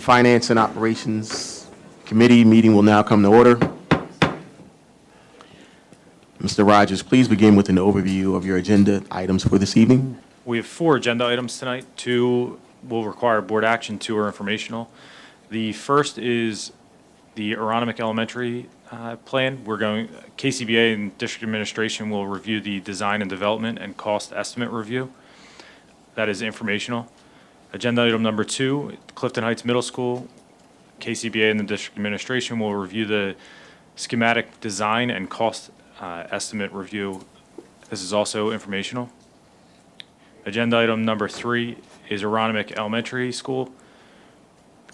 Finance and Operations Committee meeting will now come to order. Mr. Rogers, please begin with an overview of your agenda items for this evening. We have 4 agenda items tonight. 2 will require board action, 2 are informational. The first is the Aeronamic Elementary plan. KCBA and District Administration will review the design and development and cost estimate review. That is informational. Agenda item number 2, Clifton Heights Middle School. KCBA and the District Administration will review the schematic design and cost estimate review. This is also informational. Agenda item number 3 is Aeronamic Elementary School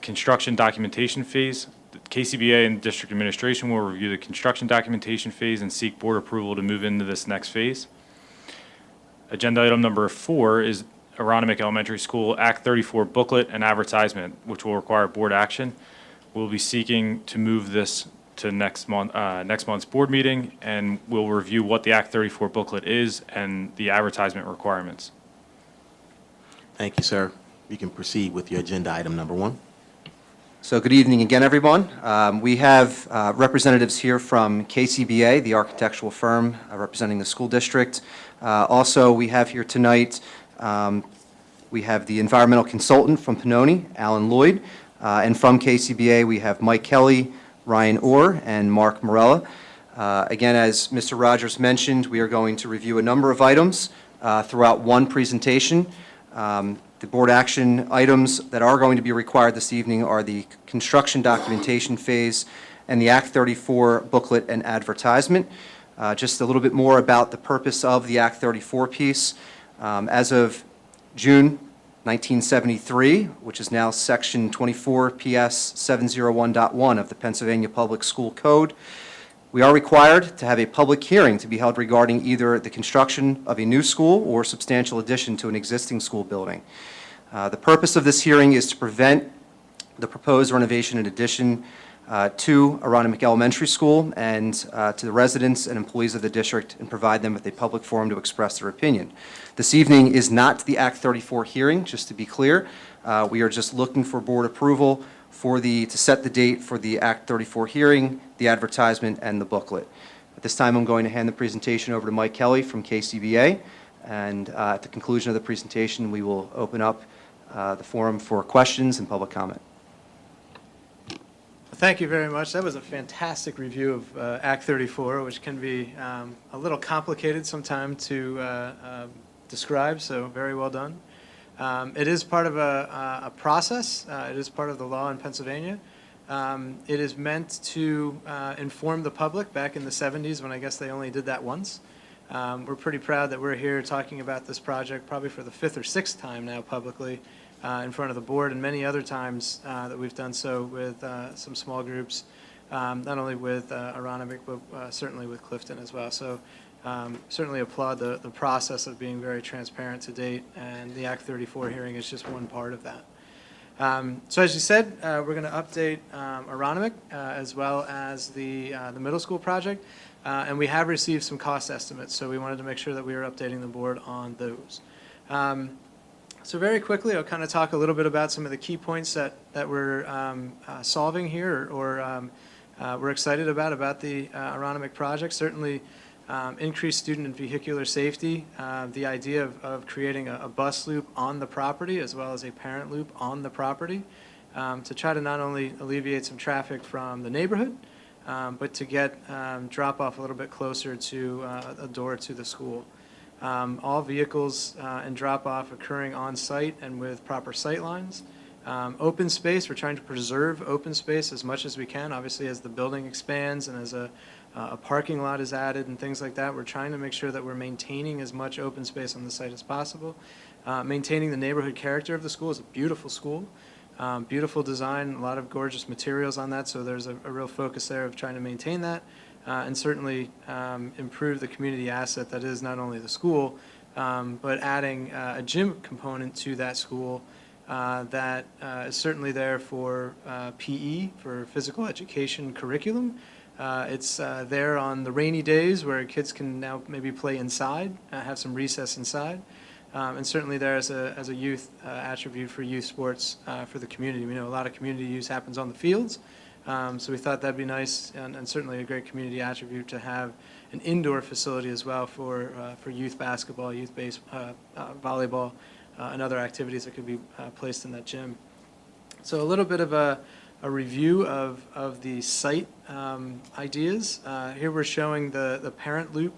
construction documentation phase. The KCBA and District Administration will review the construction documentation phase and seek board approval to move into this next phase. Agenda item number 4 is Aeronamic Elementary School Act 34 booklet and advertisement, which will require board action. We'll be seeking to move this to next month's board meeting, and we'll review what the Act 34 booklet is and the advertisement requirements. Thank you, sir. You can proceed with your agenda item number 1. So good evening again, everyone. We have representatives here from KCBA, the architectural firm representing the school district. Also, we have here tonight, we have the environmental consultant from Pannoni, Alan Lloyd, and from KCBA, we have Mike Kelly, Ryan Orr, and Mark Morella. Again, as Mr. Rogers mentioned, we are going to review a number of items throughout one presentation. The board action items that are going to be required this evening are the construction documentation phase and the Act 34 booklet and advertisement. Just a little bit more about the purpose of the Act 34 piece. As of June 1973, which is now Section 24 PS 701.1 of the Pennsylvania Public School Code, we are required to have a public hearing to be held regarding either the construction of a new school or substantial addition to an existing school building. The purpose of this hearing is to prevent the proposed renovation and addition to Aeronamic Elementary School and to the residents and employees of the district, and provide them with a public forum to express their opinion. This evening is not the Act 34 hearing, just to be clear. We are just looking for board approval to set the date for the Act 34 hearing, the advertisement, and the booklet. At this time, I'm going to hand the presentation over to Mike Kelly from KCBA, and at the conclusion of the presentation, we will open up the forum for questions and public comment. Thank you very much. That was a fantastic review of Act 34, which can be a little complicated sometimes to describe, so very well done. It is part of a process. It is part of the law in Pennsylvania. It is meant to inform the public. Back in the 70s, when I guess they only did that once. We're pretty proud that we're here talking about this project probably for the 5th or 6th time now publicly in front of the board, and many other times that we've done so with some small groups, not only with Aeronamic, but certainly with Clifton as well. So certainly applaud the process of being very transparent to date, and the Act 34 hearing is just one part of that. So as you said, we're going to update Aeronamic as well as the middle school project, and we have received some cost estimates, so we wanted to make sure that we were updating the board on those. So very quickly, I'll kind of talk a little bit about some of the key points that we're solving here, or we're excited about the Aeronamic project. Certainly increased student and vehicular safety, the idea of creating a bus loop on the property as well as a parent loop on the property to try to not only alleviate some traffic from the neighborhood, but to get drop-off a little bit closer to a door to the school. All vehicles and drop-off occurring on site and with proper sight lines. Open space, we're trying to preserve open space as much as we can. Obviously, as the building expands and as a parking lot is added and things like that, we're trying to make sure that we're maintaining as much open space on the site as possible. Maintaining the neighborhood character of the school. Is a beautiful school. Beautiful design, a lot of gorgeous materials on that, so there's a real focus there of trying to maintain that. And certainly improve the community asset that is not only the school, but adding a gym component to that school that is certainly there for PE, for physical education curriculum. It's there on the rainy days where kids can now maybe play inside, have some recess inside. and certainly there as a youth attribute for youth sports for the community. We know a lot of community use happens on the fields, so we thought that'd be nice and certainly a great community attribute to have an indoor facility as well for youth basketball, youth volleyball, and other activities that could be placed in that gym. So a little bit of a review of the site ideas. Here we're showing the parent loop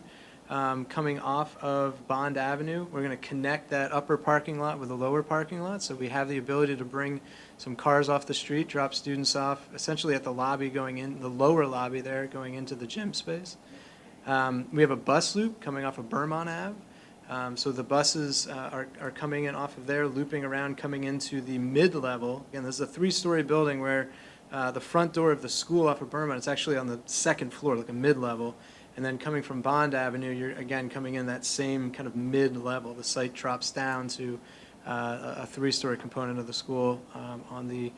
coming off of Bond Avenue. We're going to connect that upper parking lot with the lower parking lot, so we have the ability to bring some cars off the street, drop students off essentially at the lobby going in, the lower lobby there, going into the gym space. We have a bus loop coming off of Bermont Ave. So the buses are coming in off of there, looping around, coming into the mid-level. Again, this is a 3-story building where the front door of the school off of Bermont, it's actually on the 2nd floor, like a mid-level. And then coming from Bond Avenue, you're again coming in that same kind of mid-level. The site drops down to a 3-story component of the school on the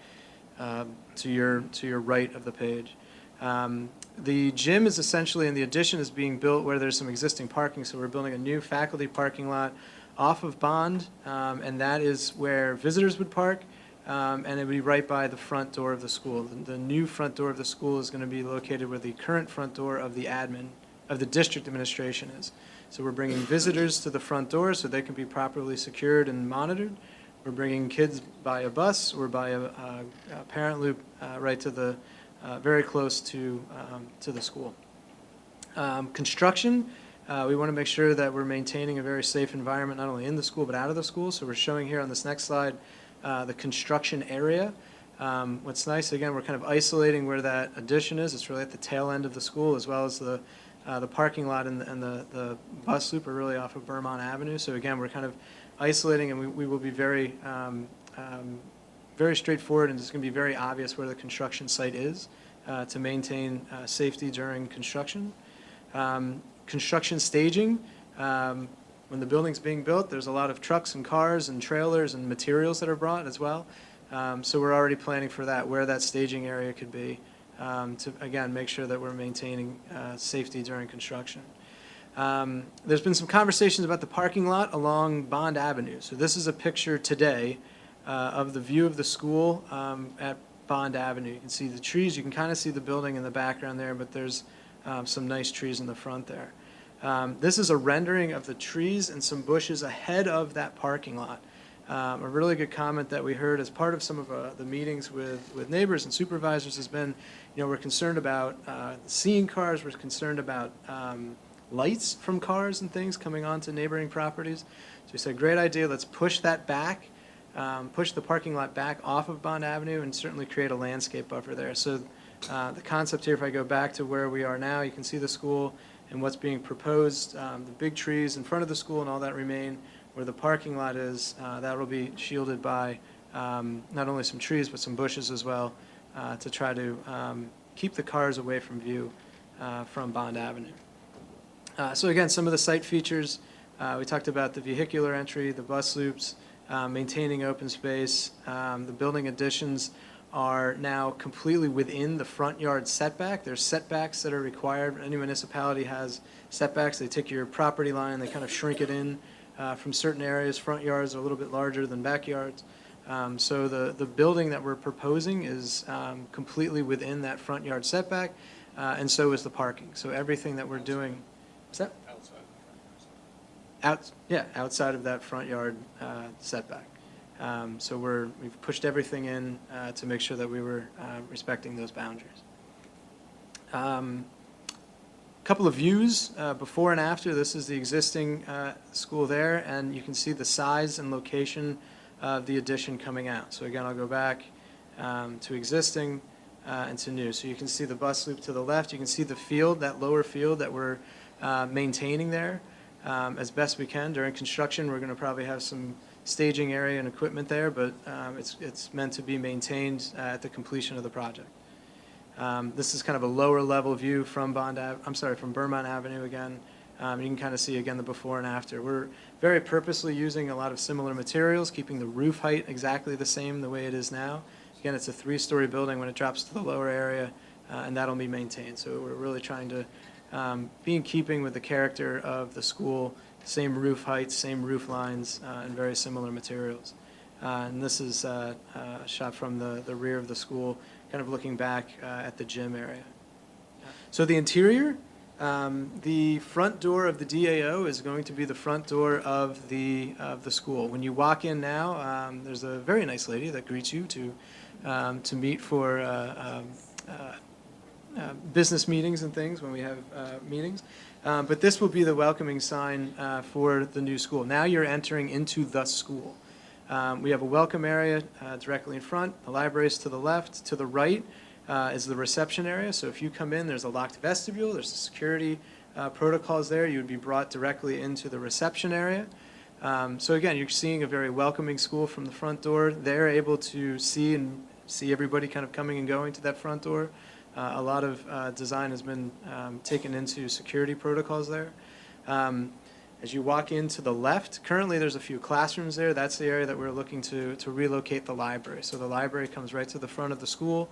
to your right of the page. The gym is essentially, and the addition is being built where there's some existing parking, so we're building a new faculty parking lot off of Bond, and that is where visitors would park, and it would be right by the front door of the school. The new front door of the school is going to be located where the current front door of the district administration is. So we're bringing visitors to the front door so they can be properly secured and monitored. We're bringing kids by a bus or by a parent loop right to the very close to the school. Construction, we want to make sure that we're maintaining a very safe environment, not only in the school but out of the school. So we're showing here on this next slide the construction area. What's nice, again, we're kind of isolating where that addition is. It's really at the tail end of the school, as well as the parking lot and the bus loop are really off of Bermont Avenue. So again, we're kind of isolating, and we will be very very straightforward, and it's going to be very obvious where the construction site is to maintain safety during construction. Construction staging, when the building's being built, there's a lot of trucks and cars and trailers and materials that are brought as well. So we're already planning for that, where that staging area could be, to, again, make sure that we're maintaining safety during construction. There's been some conversations about the parking lot along Bond Avenue. So this is a picture today of the view of the school at Bond Avenue. You can see the trees. You can kind of see the building in the background there, but there's some nice trees in the front there. This is a rendering of the trees and some bushes ahead of that parking lot. A really good comment that we heard as part of some of the meetings with neighbors and supervisors has been, we're concerned about seeing cars. We're concerned about lights from cars and things coming onto neighboring properties. So we said, great idea. Let's push that back. Push the parking lot back off of Bond Avenue and certainly create a landscape buffer there. So the concept here, if I go back to where we are now, you can see the school and what's being proposed. The big trees in front of the school and all that remain. Where the parking lot is, that will be shielded by not only some trees but some bushes as well to try to keep the cars away from view from Bond Avenue. So again, some of the site features, we talked about the vehicular entry, the bus loops, maintaining open space. The building additions are now completely within the front yard setback. There's setbacks that are required. Any municipality has setbacks. They take your property line, they kind of shrink it in from certain areas. Front yards are a little bit larger than backyards. So the building that we're proposing is completely within that front yard setback, and so is the parking. So everything that we're doing, is that? Outside of that front yard setback. So we've pushed everything in to make sure that we were respecting those boundaries. Couple of views before and after. This is the existing school there, and you can see the size and location of the addition coming out. So again, I'll go back to existing and to new. So you can see the bus loop to the left. You can see the field, that lower field that we're maintaining there. As best we can. During construction, we're going to probably have some staging area and equipment there, but it's meant to be maintained at the completion of the project. This is kind of a lower level view from from Bermont Avenue again. You can kind of see again the before and after. We're very purposely using a lot of similar materials, keeping the roof height exactly the same the way it is now. Again, it's a 3-story building when it drops to the lower area, and that'll be maintained. So we're really trying to be in keeping with the character of the school same roof heights, same roof lines, and very similar materials. And this is a shot from the rear of the school, kind of looking back at the gym area. So the interior, the front door of the DAO is going to be the front door of the school. When you walk in now, there's a very nice lady that greets you to meet for business meetings and things when we have meetings. But this will be the welcoming sign for the new school. Now you're entering into the school. We have a welcome area directly in front. The library is to the left. To the right is the reception area. So if you come in, there's a locked vestibule. There's security protocols there. You would be brought directly into the reception area. So again, you're seeing a very welcoming school from the front door. They're able to see everybody kind of coming and going to that front door. A lot of design has been taken into security protocols there. As you walk into the left, currently there's a few classrooms there. That's the area that we're looking to relocate the library. So the library comes right to the front of the school,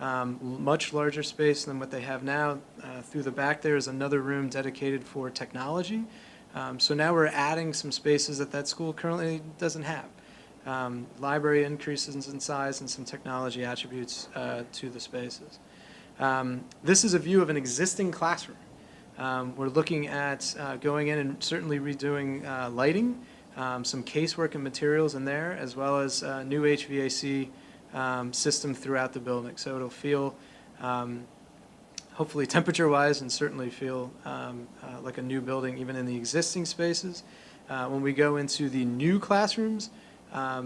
much larger space than what they have now. Through the back there is another room dedicated for technology. So now we're adding some spaces that school currently doesn't have. Library increases in size and some technology attributes to the spaces. This is a view of an existing classroom. We're looking at going in and certainly redoing lighting, some casework and materials in there, as well as new HVAC system throughout the building. So it'll feel, hopefully temperature-wise, and certainly feel like a new building even in the existing spaces. When we go into the new classrooms, a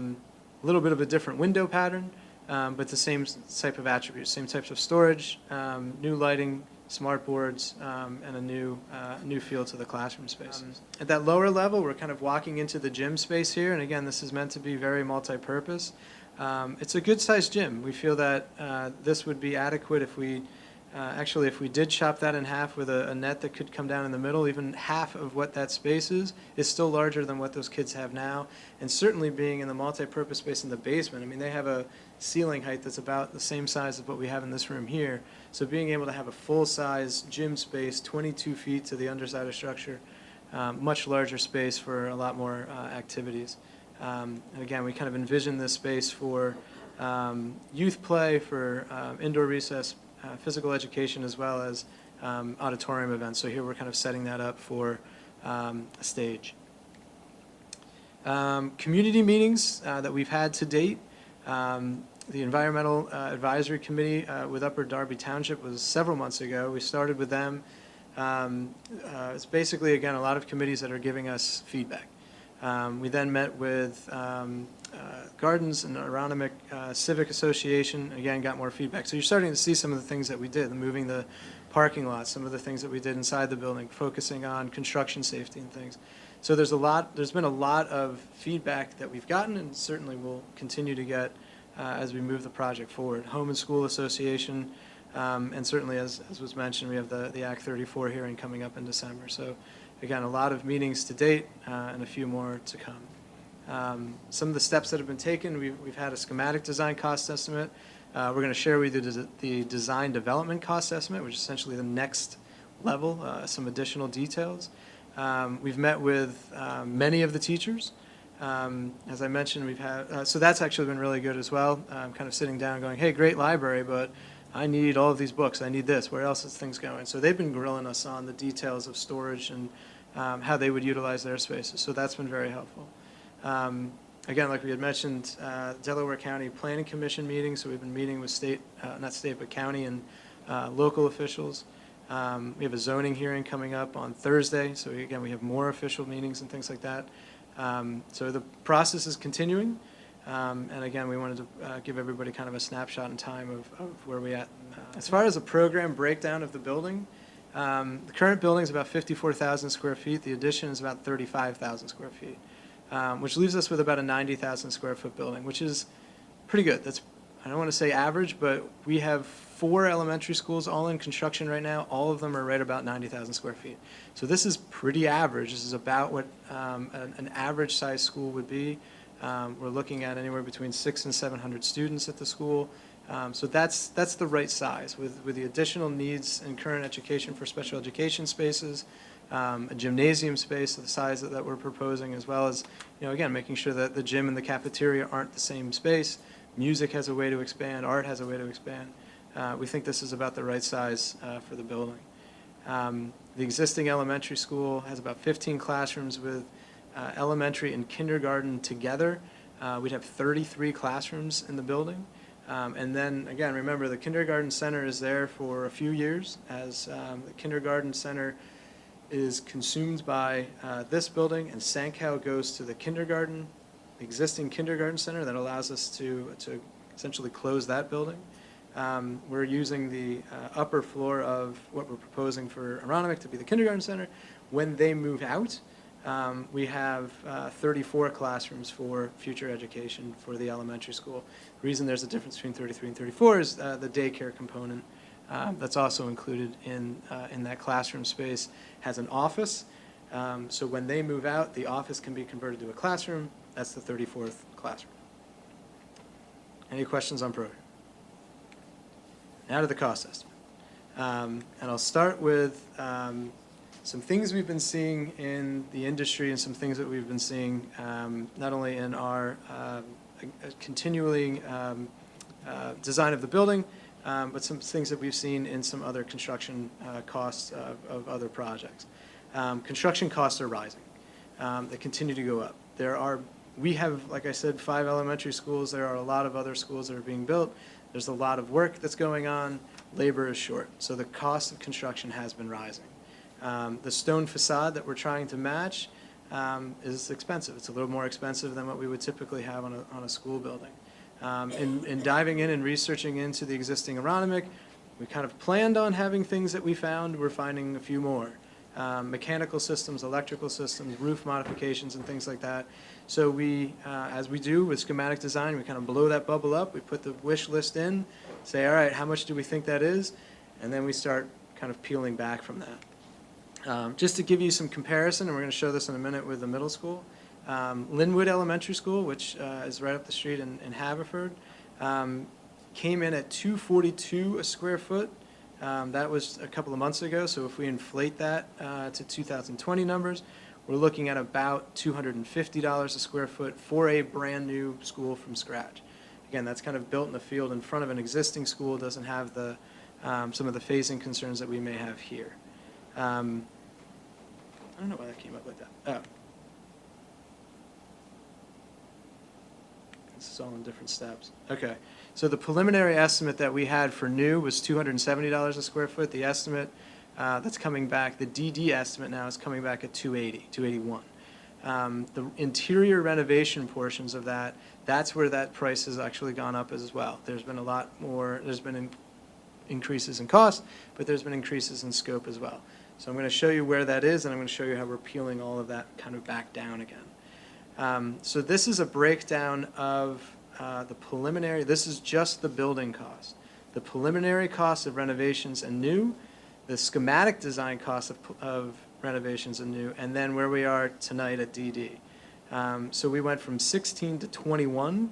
little bit of a different window pattern, but the same type of attributes, same types of storage, new lighting, smart boards, and a new feel to the classroom spaces. At that lower level, we're kind of walking into the gym space here, and again, this is meant to be very multi-purpose. It's a good-sized gym. We feel that this would be adequate if we did chop that in half with a net that could come down in the middle. Even half of what that space is still larger than what those kids have now, and certainly being in the multi-purpose space in the basement. I mean, they have a ceiling height that's about the same size as what we have in this room here. So being able to have a full-size gym space, 22 feet to the underside of structure, much larger space for a lot more activities. And again, we kind of envision this space for youth play, for indoor recess, physical education, as well as auditorium events. So here we're kind of setting that up for a stage. Community meetings that we've had to date. The Environmental Advisory Committee with Upper Darby Township was several months ago. We started with them. It's basically, again, a lot of committees that are giving us feedback. We then met with Gardens and Aeronamic Civic Association, again, got more feedback. So you're starting to see some of the things that we did, moving the parking lot, some of the things that we did inside the building, focusing on construction safety and things. So there's been a lot of feedback that we've gotten, and certainly will continue to get as we move the project forward. Home and School Association, and certainly as was mentioned, we have the Act 34 hearing coming up in December. So again, a lot of meetings to date and a few more to come. Some of the steps that have been taken, we've had a schematic design cost estimate. We're going to share with you the design development cost estimate, which is essentially the next level, some additional details. We've met with many of the teachers. As I mentioned, we've had, so that's actually been really good as well. Kind of sitting down going, hey, great library, but I need all of these books. I need this. Where else is things going? So they've been grilling us on the details of storage and how they would utilize their spaces. So that's been very helpful. Again, like we had mentioned, Delaware County Planning Commission meetings. So we've been meeting with not state, but county and local officials. We have a zoning hearing coming up on Thursday. So again, we have more official meetings and things like that. So the process is continuing. And again, we wanted to give everybody kind of a snapshot in time of where we're at. As far as the program breakdown of the building, the current building is about 54,000 square feet. The addition is about 35,000 square feet, which leaves us with about a 90,000 square foot building, which is pretty good. That's, I don't want to say average, but we have 4 elementary schools all in construction right now. All of them are right about 90,000 square feet. So this is pretty average. This is about what an average size school would be. We're looking at anywhere between 600 and 700 students at the school. So that's the right size with the additional needs in current education for special education spaces, a gymnasium space of the size that we're proposing, as well as, again, making sure that the gym and the cafeteria aren't the same space. Music has a way to expand, art has a way to expand. We think this is about the right size for the building. The existing elementary school has about 15 classrooms with elementary and kindergarten together. We'd have 33 classrooms in the building. And then, again, remember, the kindergarten center is there for a few years as the kindergarten center is consumed by this building, and Sankow goes to the existing kindergarten center that allows us to essentially close that building. We're using the upper floor of what we're proposing for Aeronamic to be the kindergarten center. When they move out, we have 34 classrooms for future education for the elementary school. The reason there's a difference between 33 and 34 is the daycare component that's also included in that classroom space has an office. So when they move out, the office can be converted to a classroom. That's the 34th classroom. Any questions on program? Now to the cost estimate. And I'll start with some things we've been seeing in the industry and some things that we've been seeing not only in our continuing design of the building, but some things that we've seen in some other construction costs of other projects. Construction costs are rising. They continue to go up. We have, like I said, 5 elementary schools. There are a lot of other schools that are being built. There's a lot of work that's going on. Labor is short. So the cost of construction has been rising. The stone facade that we're trying to match is expensive. It's a little more expensive than what we would typically have on a school building. In diving in and researching into the existing Aeronamic, we kind of planned on having things that we found. We're finding a few more. Mechanical systems, electrical systems, roof modifications, and things like that. So we, as we do with schematic design, we kind of blow that bubble up. We put the wish list in, say, all right, how much do we think that is? And then we start kind of peeling back from that. Just to give you some comparison, and we're going to show this in a minute with the middle school, Linwood Elementary School, which is right up the street in Haverford, came in at $242 a square foot. That was a couple of months ago, so if we inflate that to 2020 numbers, we're looking at about $250 a square foot for a brand new school from scratch. Again, that's kind of built in the field in front of an existing school, doesn't have the some of the phasing concerns that we may have here. I don't know why that came up like that. Oh. This is all in different steps. Okay. So the preliminary estimate that we had for new was $270 a square foot. The estimate that's coming back, the DD estimate now is coming back at $281. The interior renovation portions of that, that's where that price has actually gone up as well. There's been a lot more, there's been increases in cost, but there's been increases in scope as well. So I'm going to show you where that is, and I'm going to show you how we're peeling all of that kind of back down again. So this is a breakdown of the preliminary, this is just the building cost. The preliminary cost of renovations and new, the schematic design cost of renovations and new, and then where we are tonight at DD. So we went from 16 to 21,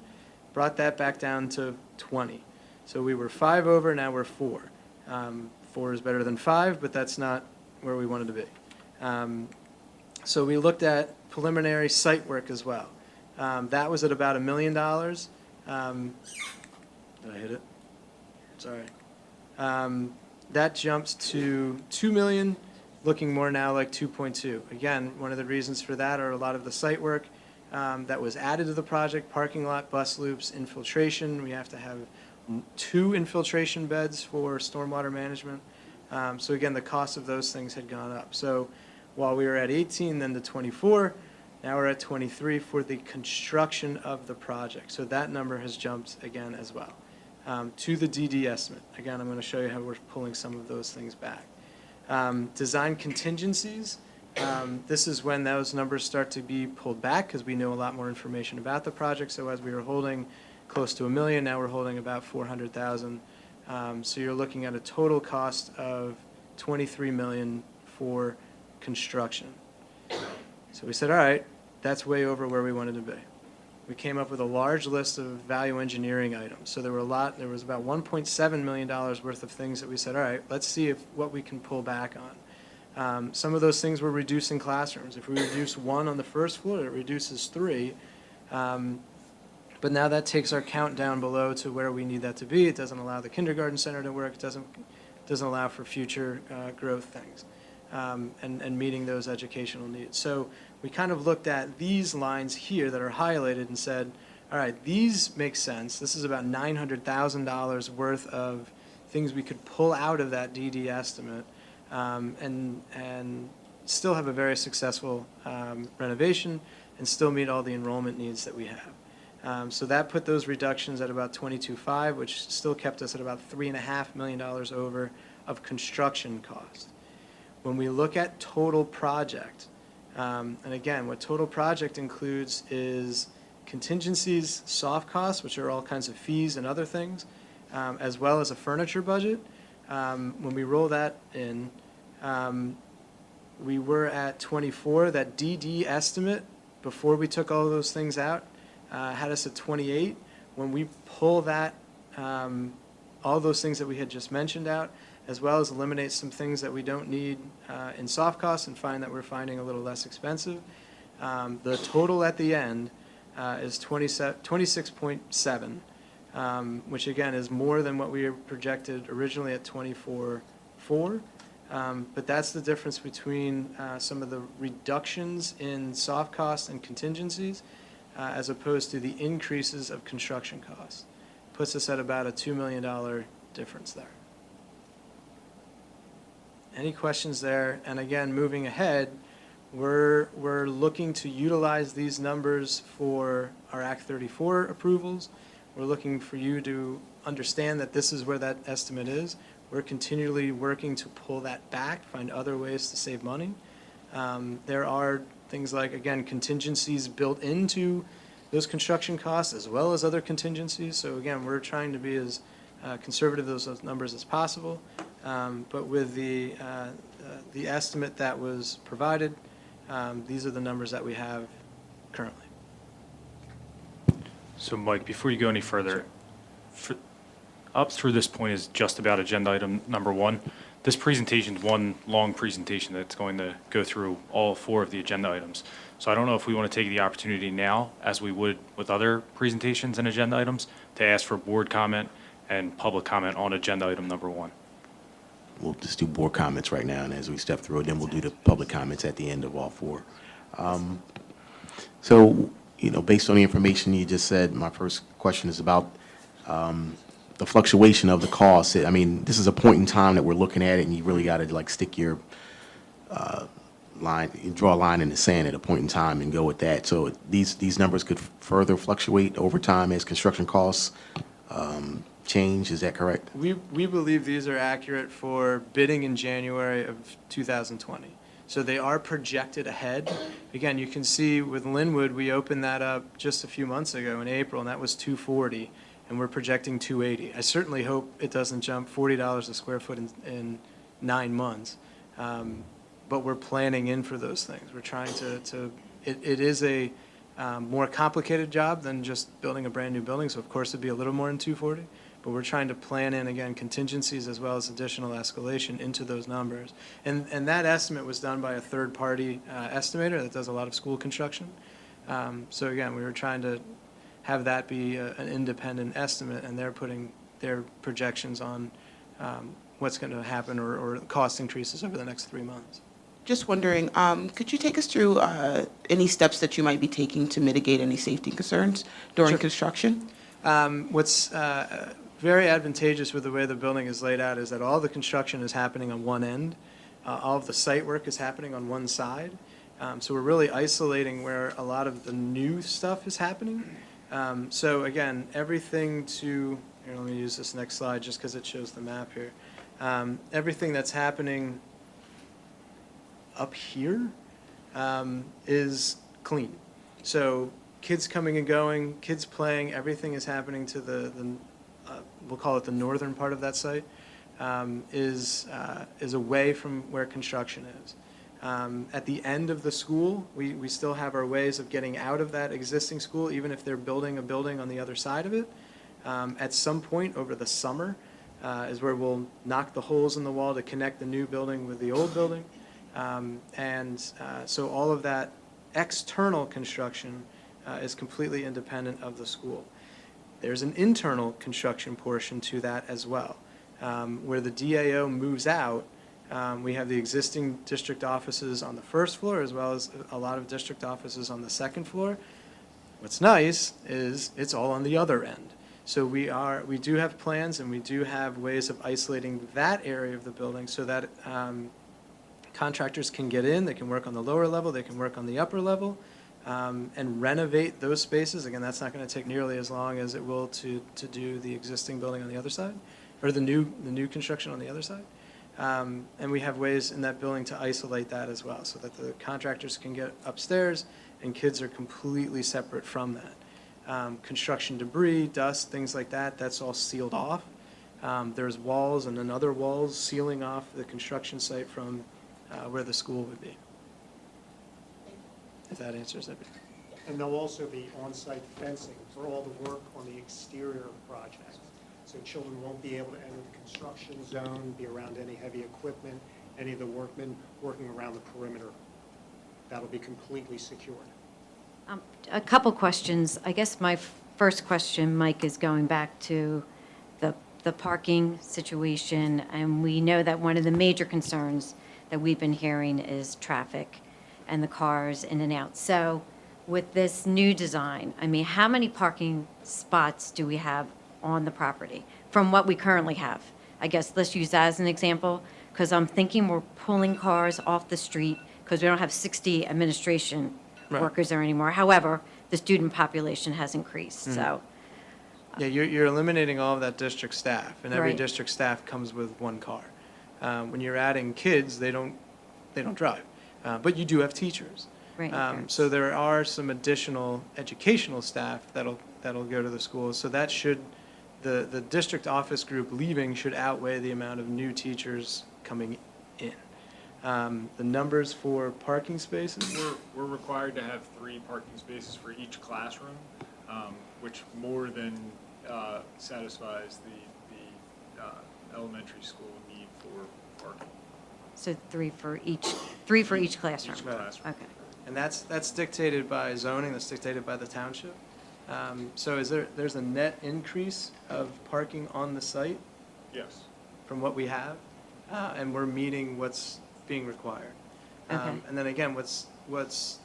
brought that back down to 20. So we were 5 over, now we're 4. 4 is better than 5, but that's not where we wanted to be. So we looked at preliminary site work as well. That was at about $1 million. Did I hit it? Sorry. That jumps to $2 million, looking more now like 2.2. Again, one of the reasons for that are a lot of the site work that was added to the project, parking lot, bus loops, infiltration. We have to have 2 infiltration beds for stormwater management. So again, the cost of those things had gone up. So while we were at 18, then to 24, now we're at 23 for the construction of the project. So that number has jumped again as well to the DD estimate. Again, I'm going to show you how we're pulling some of those things back. Design contingencies. This is when those numbers start to be pulled back because we know a lot more information about the project. So as we were holding close to $1 million, now we're holding about $400,000. So you're looking at a total cost of $23 million for construction. So we said, all right, that's way over where we wanted to be. we came up with a large list of value engineering items. So there was about $1.7 million worth of things that we said, all right, let's see what we can pull back on. Some of those things were reducing classrooms. If we reduce one on the first floor, it reduces 3. But now that takes our count down below to where we need that to be. It doesn't allow the kindergarten center to work. It doesn't allow for future growth things and meeting those educational needs. So we kind of looked at these lines here that are highlighted and said, all right, these make sense. This is about $900,000 worth of things we could pull out of that DD estimate and still have a very successful renovation and still meet all the enrollment needs that we have. So that put those reductions at about 22.5, which still kept us at about $3.5 million over of construction cost. When we look at total project, and again, what total project includes is contingencies, soft costs, which are all kinds of fees and other things, as well as a furniture budget. When we roll that in, we were at 24. That DD estimate, before we took all those things out, had us at 28. When we pull that, all those things that we had just mentioned out, as well as eliminate some things that we don't need in soft costs and find that we're finding a little less expensive, the total at the end is 26.7, which again is more than what we projected originally at 24.4. But that's the difference between some of the reductions in soft costs and contingencies as opposed to the increases of construction costs. Puts us at about a $2 million difference there. Any questions there? And again, moving ahead, we're looking to utilize these numbers for our Act 34 approvals. We're looking for you to understand that this is where that estimate is. We're continually working to pull that back, find other ways to save money. There are things like, again, contingencies built into those construction costs as well as other contingencies. So again, we're trying to be as conservative with those numbers as possible. But with the estimate that was provided, these are the numbers that we have currently. So Mike, before you go any further, up through this point is just about agenda item number 1. This presentation is one long presentation that's going to go through all 4 of the agenda items. So I don't know if we want to take the opportunity now, as we would with other presentations and agenda items, to ask for board comment and public comment on agenda item number 1. We'll just do board comments right now, and as we step through it, then we'll do the public comments at the end of all 4. So, based on the information you just said, my first question is about the fluctuation of the costs. I mean, this is a point in time that we're looking at it, and you really got to stick your line, draw a line in the sand at a point in time and go with that. So these numbers could further fluctuate over time as construction costs change. Is that correct? We believe these are accurate for bidding in January of 2020. So they are projected ahead. Again, you can see with Linwood, we opened that up just a few months ago in April, and that was $240, and we're projecting $280. I certainly hope it doesn't jump $40 a square foot in 9 months. But we're planning in for those things. We're trying it is a more complicated job than just building a brand new building, so of course it'd be a little more than $240. But we're trying to plan in, again, contingencies as well as additional escalation into those numbers. And that estimate was done by a third-party estimator that does a lot of school construction. So again, we were trying to have that be an independent estimate, and they're putting their projections on what's going to happen or cost increases over the next 3 months. Just wondering, could you take us through any steps that you might be taking to mitigate any safety concerns during Sure. construction? What's very advantageous with the way the building is laid out is that all the construction is happening on one end. All of the site work is happening on one side. So we're really isolating where a lot of the new stuff is happening. So again, everything here, let me use this next slide just because it shows the map here. Everything that's happening up here is clean. So kids coming and going, kids playing, everything is happening to we'll call it the northern part of that site, is away from where construction is. At the end of the school, we still have our ways of getting out of that existing school, even if they're building a building on the other side of it. At some point over the summer is where we'll knock the holes in the wall to connect the new building with the old building. So all of that external construction is completely independent of the school. There's an internal construction portion to that as well. Where the DAO moves out, we have the existing district offices on the first floor as well as a lot of district offices on the second floor. What's nice is it's all on the other end. So we do have plans and we do have ways of isolating that area of the building so that contractors can get in, they can work on the lower level, they can work on the upper level, and renovate those spaces. Again, that's not going to take nearly as long as it will to do the existing building on the other side, or the new construction on the other side. And we have ways in that building to isolate that as well, so that the contractors can get upstairs and kids are completely separate from that. Construction debris, dust, things like that, that's all sealed off. There's walls and then other walls sealing off the construction site from where the school would be. If that answers everything. And there'll also be on-site fencing for all the work on the exterior of the project. So children won't be able to enter the construction zone, be around any heavy equipment, any of the workmen working around the perimeter. That'll be completely secured. A couple questions. I guess my first question, Mike, is going back to the parking situation. And we know that one of the major concerns that we've been hearing is traffic and the cars in and out. So with this new design, I mean, how many parking spots do we have on the property from what we currently have? I guess let's use that as an example, because I'm thinking we're pulling cars off the street because we don't have 60 administration Right. workers there anymore. However, the student population has increased, so. Yeah, you're eliminating all of that district staff, and every Right. district staff comes with one car. When you're adding kids, they don't drive, but you do have teachers. Right. So there are some additional educational staff that'll go to the schools. So that should, the district office group leaving should outweigh the amount of new teachers coming in. The numbers for parking spaces, We're required to have 3 parking spaces for each classroom, which more than satisfies the elementary school need for parking. So three for each classroom? Each classroom. Okay. and that's dictated by zoning, that's dictated by the township. So there's a net increase of parking on the site Yes. from what we have, and we're meeting what's being required. Okay. And then again, what's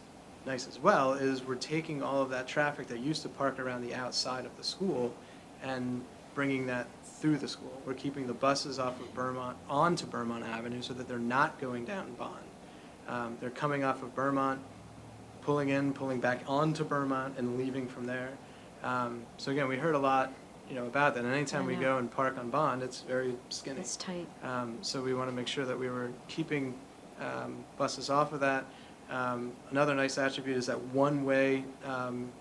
nice as well is we're taking all of that traffic that used to park around the outside of the school and bringing that through the school. We're keeping the buses off of Vermont onto Vermont Avenue so that they're not going down Bond. They're coming off of Vermont, pulling in, pulling back onto Vermont, and leaving from there. So again, we heard a lot, about that. And anytime we I know. go and park on Bond, it's very skinny. It's tight. So we want to make sure that we were keeping buses off of that. Another nice attribute is that one-way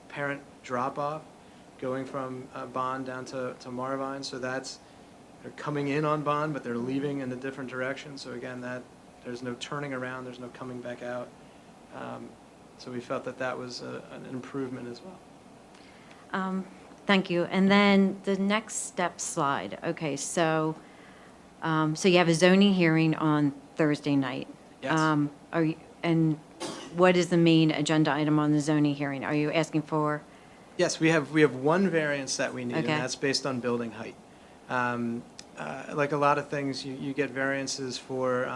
parent drop-off going from Bond down to Marvine. So they're coming in on Bond, but they're leaving in a different direction. So again, there's no turning around, there's no coming back out. So we felt that was an improvement as well. Thank you. And then the next step slide. Okay, so you have a zoning hearing on Thursday night. Yes. And what is the main agenda item on the zoning hearing? Are you asking for? Yes, we have one variance that we need, and Okay. that's based on building height. Like a lot of things, you get variances for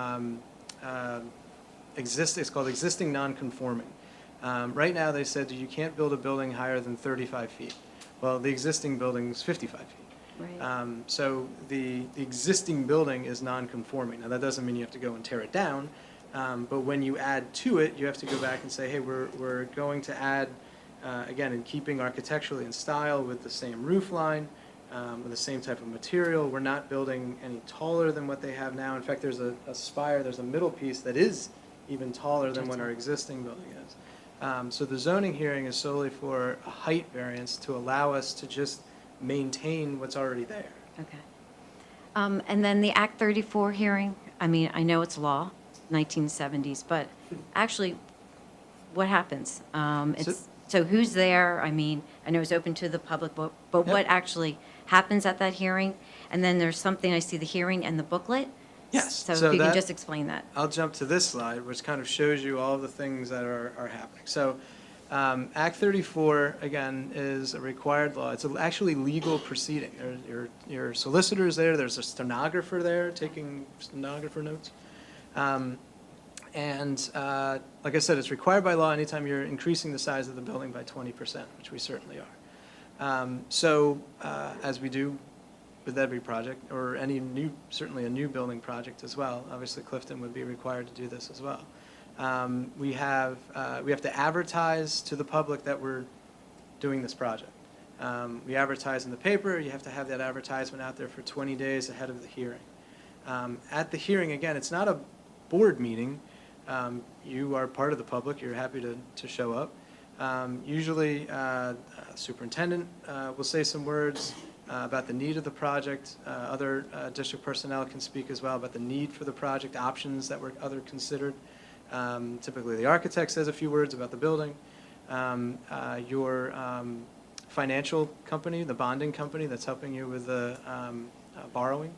it's called existing non-conforming. Right now, they said you can't build a building higher than 35 feet. Well, the existing building is 55 feet. Right. So the existing building is non-conforming. Now, that doesn't mean you have to go and tear it down, but when you add to it, you have to go back and say, hey, we're going to add, again, in keeping architecturally in style with the same roof line, with the same type of material. We're not building any taller than what they have now. In fact, there's a spire, there's a middle piece that is even taller than what our existing building is. So the zoning hearing is solely for a height variance to allow us to just maintain what's already there. Okay. And then the Act 34 hearing, I mean, I know it's law, 1970s, but actually, what happens? So who's there? I mean, I know it's open to the public, but what actually happens at that hearing? And then there's something, I see the hearing and the booklet. Yes, So so if you can that- just explain that. I'll jump to this slide, which kind of shows you all the things that are happening. So Act 34, again, is a required law. It's actually legal proceeding. Your solicitor's there, there's a stenographer there taking stenographer notes. Like I said, it's required by law anytime you're increasing the size of the building by 20%, which we certainly are. As we do with every project, or certainly a new building project as well, obviously Clifton would be required to do this as well. We have to advertise to the public that we're doing this project. We advertise in the paper. You have to have that advertisement out there for 20 days ahead of the hearing. At the hearing, again, it's not a board meeting. You are part of the public. You're happy to show up. Usually, superintendent will say some words about the need of the project. Other district personnel can speak as well about the need for the project, options that were considered. Typically, the architect says a few words about the building. Your financial company, the bonding company that's helping you with the borrowing,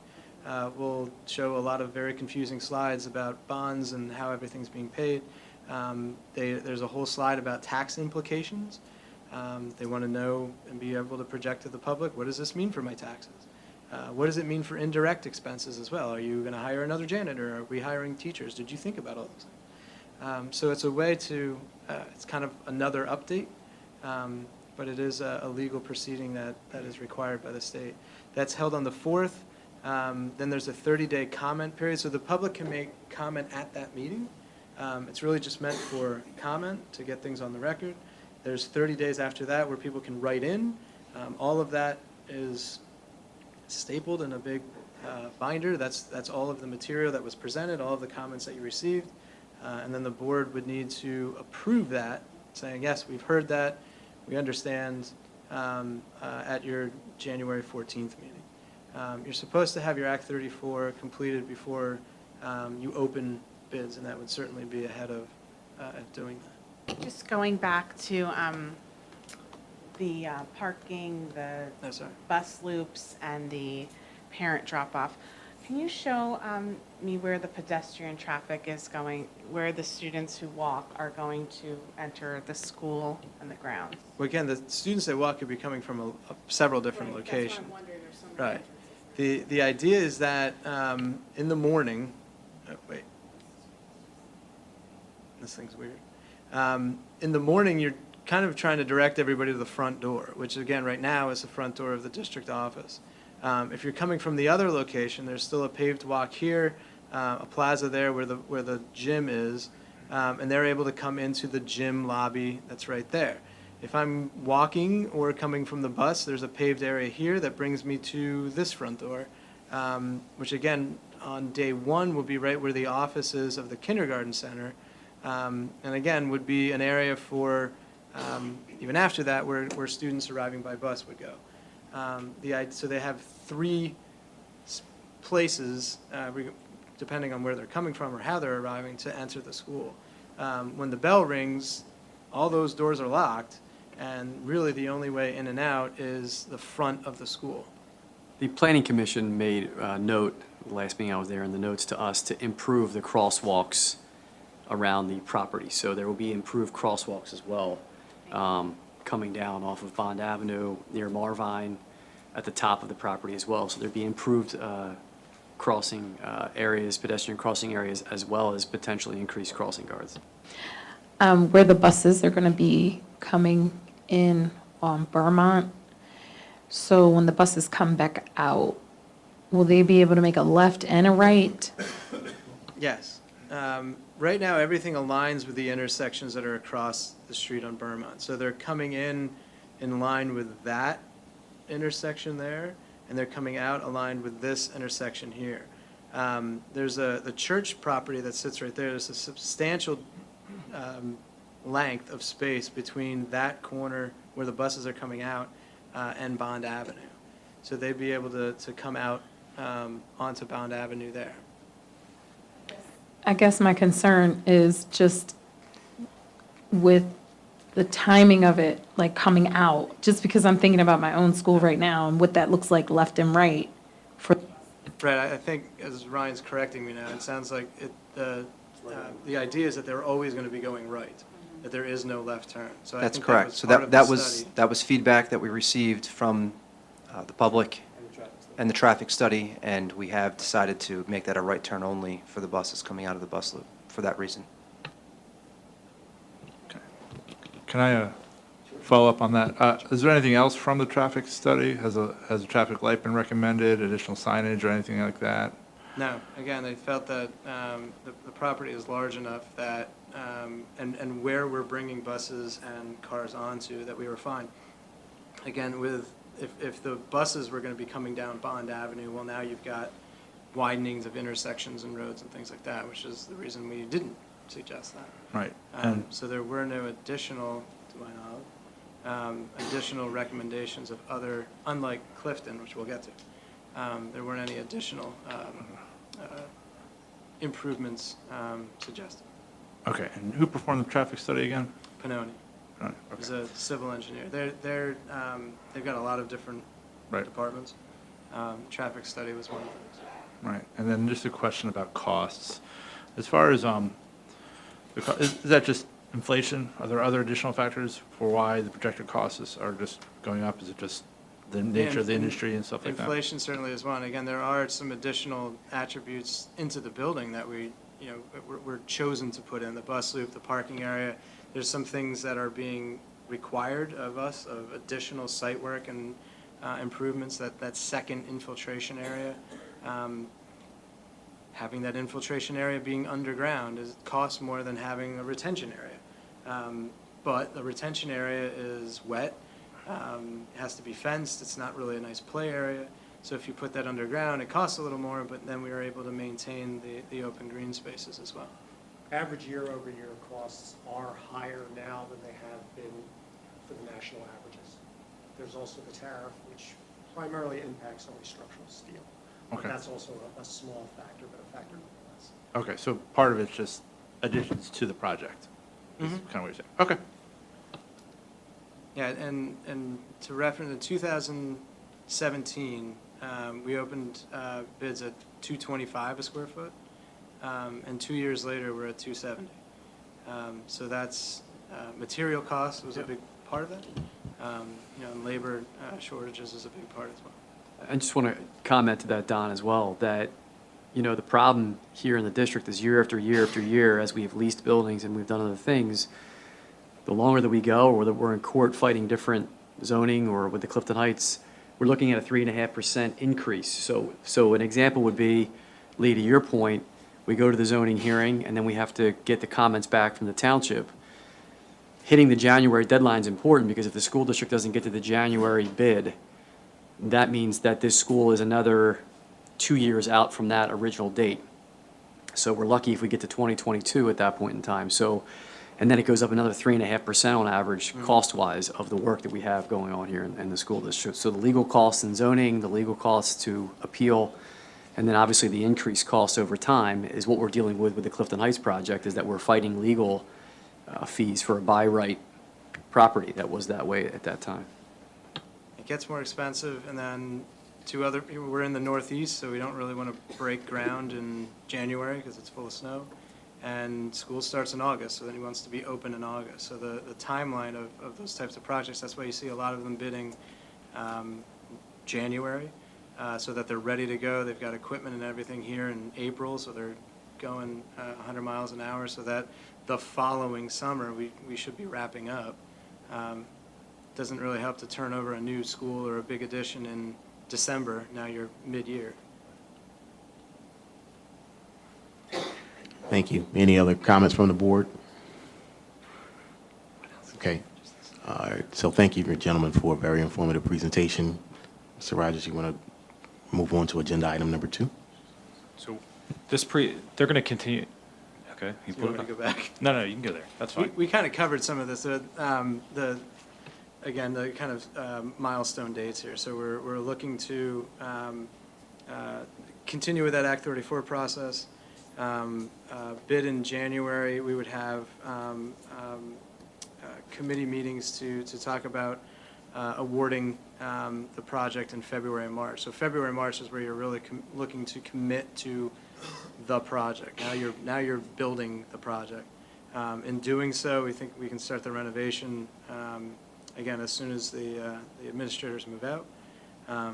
will show a lot of very confusing slides about bonds and how everything's being paid. There's a whole slide about tax implications. They want to know and be able to project to the public, what does this mean for my taxes? What does it mean for indirect expenses as well? Are you going to hire another janitor? Are we hiring teachers? Did you think about all those things? So it's a way to, it's kind of another update, but it is a legal proceeding that is required by the state. That's held on the 4th. Then there's a 30-day comment period, so the public can make comment at that meeting. It's really just meant for comment to get things on the record. There's 30 days after that where people can write in. All of that is stapled in a big binder. That's all of the material that was presented, all of the comments that you received. And then the board would need to approve that, saying, yes, we've heard that, we understand, at your January 14th meeting. You're supposed to have your Act 34 completed before you open bids, and that would certainly be ahead of doing that. Just going back to the parking, the No, sorry. bus loops, and the parent drop-off, can you show me where the pedestrian traffic is going, where the students who walk are going to enter the school and the grounds? Well, again, the students that walk could be coming from several different locations. That's what I'm wondering, there's so many Right. entrances. The idea is that in the morning, wait, this thing's weird. In the morning, you're kind of trying to direct everybody to the front door, which again, right now is the front door of the district office. If you're coming from the other location, there's still a paved walk here, a plaza there where the gym is, and they're able to come into the gym lobby that's right there. If I'm walking or coming from the bus, there's a paved area here that brings me to this front door, which again, on day one will be right where the office is of the kindergarten center, and again, would be an area for, even after that, where students arriving by bus would go. So they have 3 places, depending on where they're coming from or how they're arriving, to enter the school. When the bell rings, all those doors are locked, and really the only way in and out is the front of the school. The Planning Commission made a note, the last meeting I was there, in the notes to us, to improve the crosswalks around the property. So there will be improved crosswalks as well, coming down off of Bond Avenue, near Marvine, at the top of the property as well. So there'd be improved crossing areas, pedestrian crossing areas, as well as potentially increased crossing guards. Where the buses are going to be coming in on Vermont. So when the buses come back out, will they be able to make a left and a right? Yes. Right now, everything aligns with the intersections that are across the street on Vermont. So they're coming in line with that intersection there, and they're coming out aligned with this intersection here. There's the church property that sits right there. There's a substantial length of space between that corner where the buses are coming out and Bond Avenue. So they'd be able to come out onto Bond Avenue there. I guess my concern is just with the timing of it, like coming out, just because I'm thinking about my own school right now and what that looks like left and right for. Right, I think, as Ryan's correcting me now, it sounds like the idea is that they're always going to be going right, that there is no left turn. So I That's think correct. So part of the that was, study. that was feedback that we received from the public and the traffic study, and we have decided to make that a right turn only for the buses coming out of the bus loop for that reason. Can I follow up on that? Is there anything else from the traffic study? Has a traffic light been recommended, additional signage or anything like that? No, again, they felt that the property is large enough that, and where we're bringing buses and cars onto, that we were fine. Again, if the buses were going to be coming down Bond Avenue, well, now you've got widenings of intersections and roads and things like that, which is the reason we didn't suggest that. Right. And So there were no additional, to my knowledge, additional recommendations of other, unlike Clifton, which we'll get to. There weren't any additional improvements suggested. okay, and who performed the traffic study again? Pannoni All right, is okay. a civil engineer. They've got a lot of different Right. departments. Traffic study was one of those. Right, and then just a question about costs. As far as, is that just inflation? Are there other additional factors for why the projected costs are just going up? Is it just the nature of the industry and stuff like that? Inflation certainly is one. Again, there are some additional attributes into the building that we're chosen to put in, the bus loop, the parking area. There's some things that are being required of us, of additional site work and improvements, that second infiltration area. Having that infiltration area being underground costs more than having a retention area. But the retention area is wet. It has to be fenced. It's not really a nice play area. So if you put that underground, it costs a little more, but then we are able to maintain the open green spaces as well. Average year-over-year costs are higher now than they have been for the national averages. There's also the tariff, which primarily impacts only structural steel. But Okay. that's also a small factor, but a factor nonetheless. Okay, so part of it's just additions to the project, is kind of what you're saying. Okay. Yeah, and to reference, in 2017, we opened bids at $225 a square foot, and 2 years later, we're at $270. So that's material cost was a big part of that. And labor shortages is a big part as well. I just want to comment to that, Don, as well, that, the problem here in the district is year after year after year, as we've leased buildings and we've done other things, the longer that we go, or that we're in court fighting different zoning or with the Clifton Heights, we're looking at a 3.5% increase. So an example would be, Lee, to your point, we go to the zoning hearing and then we have to get the comments back from the township. Hitting the January deadline is important because if the school district doesn't get to the January bid, that means that this school is another 2 years out from that original date. So we're lucky if we get to 2022 at that point in time. So, and then it goes up another 3.5% on average, cost-wise, of the work that we have going on here in the school district. So the legal costs in zoning, the legal costs to appeal, and then obviously the increased costs over time is what we're dealing with the Clifton Heights project, is that we're fighting legal fees for a by right property that was that way at that time. It gets more expensive, and then we're in the Northeast, so we don't really want to break ground in January because it's full of snow. And school starts in August, so then he wants to be open in August. So the timeline of those types of projects, that's why you see a lot of them bidding January, so that they're ready to go. They've got equipment and everything here in April, so they're going 100 miles an hour, so that the following summer we should be wrapping up. Doesn't really help to turn over a new school or a big addition in December. Now you're mid-year. Thank you. Any other comments from the board? Okay. All right. So thank you, gentlemen, for a very informative presentation. Mr. Rogers, you want to move on to agenda item number 2? So they're going to continue. Okay. You want me to go back? No, you can go there. That's fine. We kind of covered some of this. The kind of milestone dates here. So we're looking to continue with that Act 34 process, bid in January. We would have committee meetings to talk about awarding the project in February and March. So February and March is where you're really looking to commit to the project. Now you're building the project. In doing so, we think we can start the renovation again as soon as the administrators move out.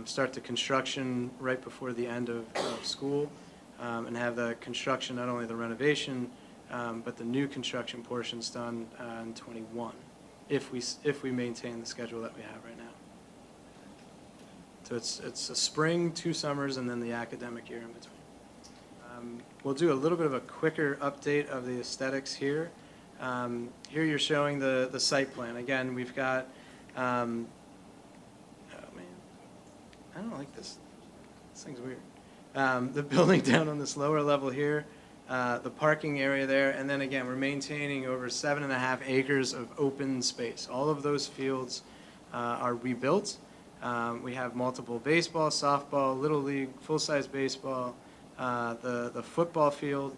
Start the construction right before the end of school, and have the construction, not only the renovation, but the new construction portions done in '21, if we maintain the schedule that we have right now. So it's a spring, 2 summers, and then the academic year in between. We'll do a little bit of a quicker update of the aesthetics here. Here you're showing the site plan. Again, we've got, oh man, I don't like this. This thing's weird. The building down on this lower level here, the parking area there, and then again, we're maintaining over 7.5 acres of open space. All of those fields are rebuilt. We have multiple baseball, softball, little league, full-size baseball, the football field,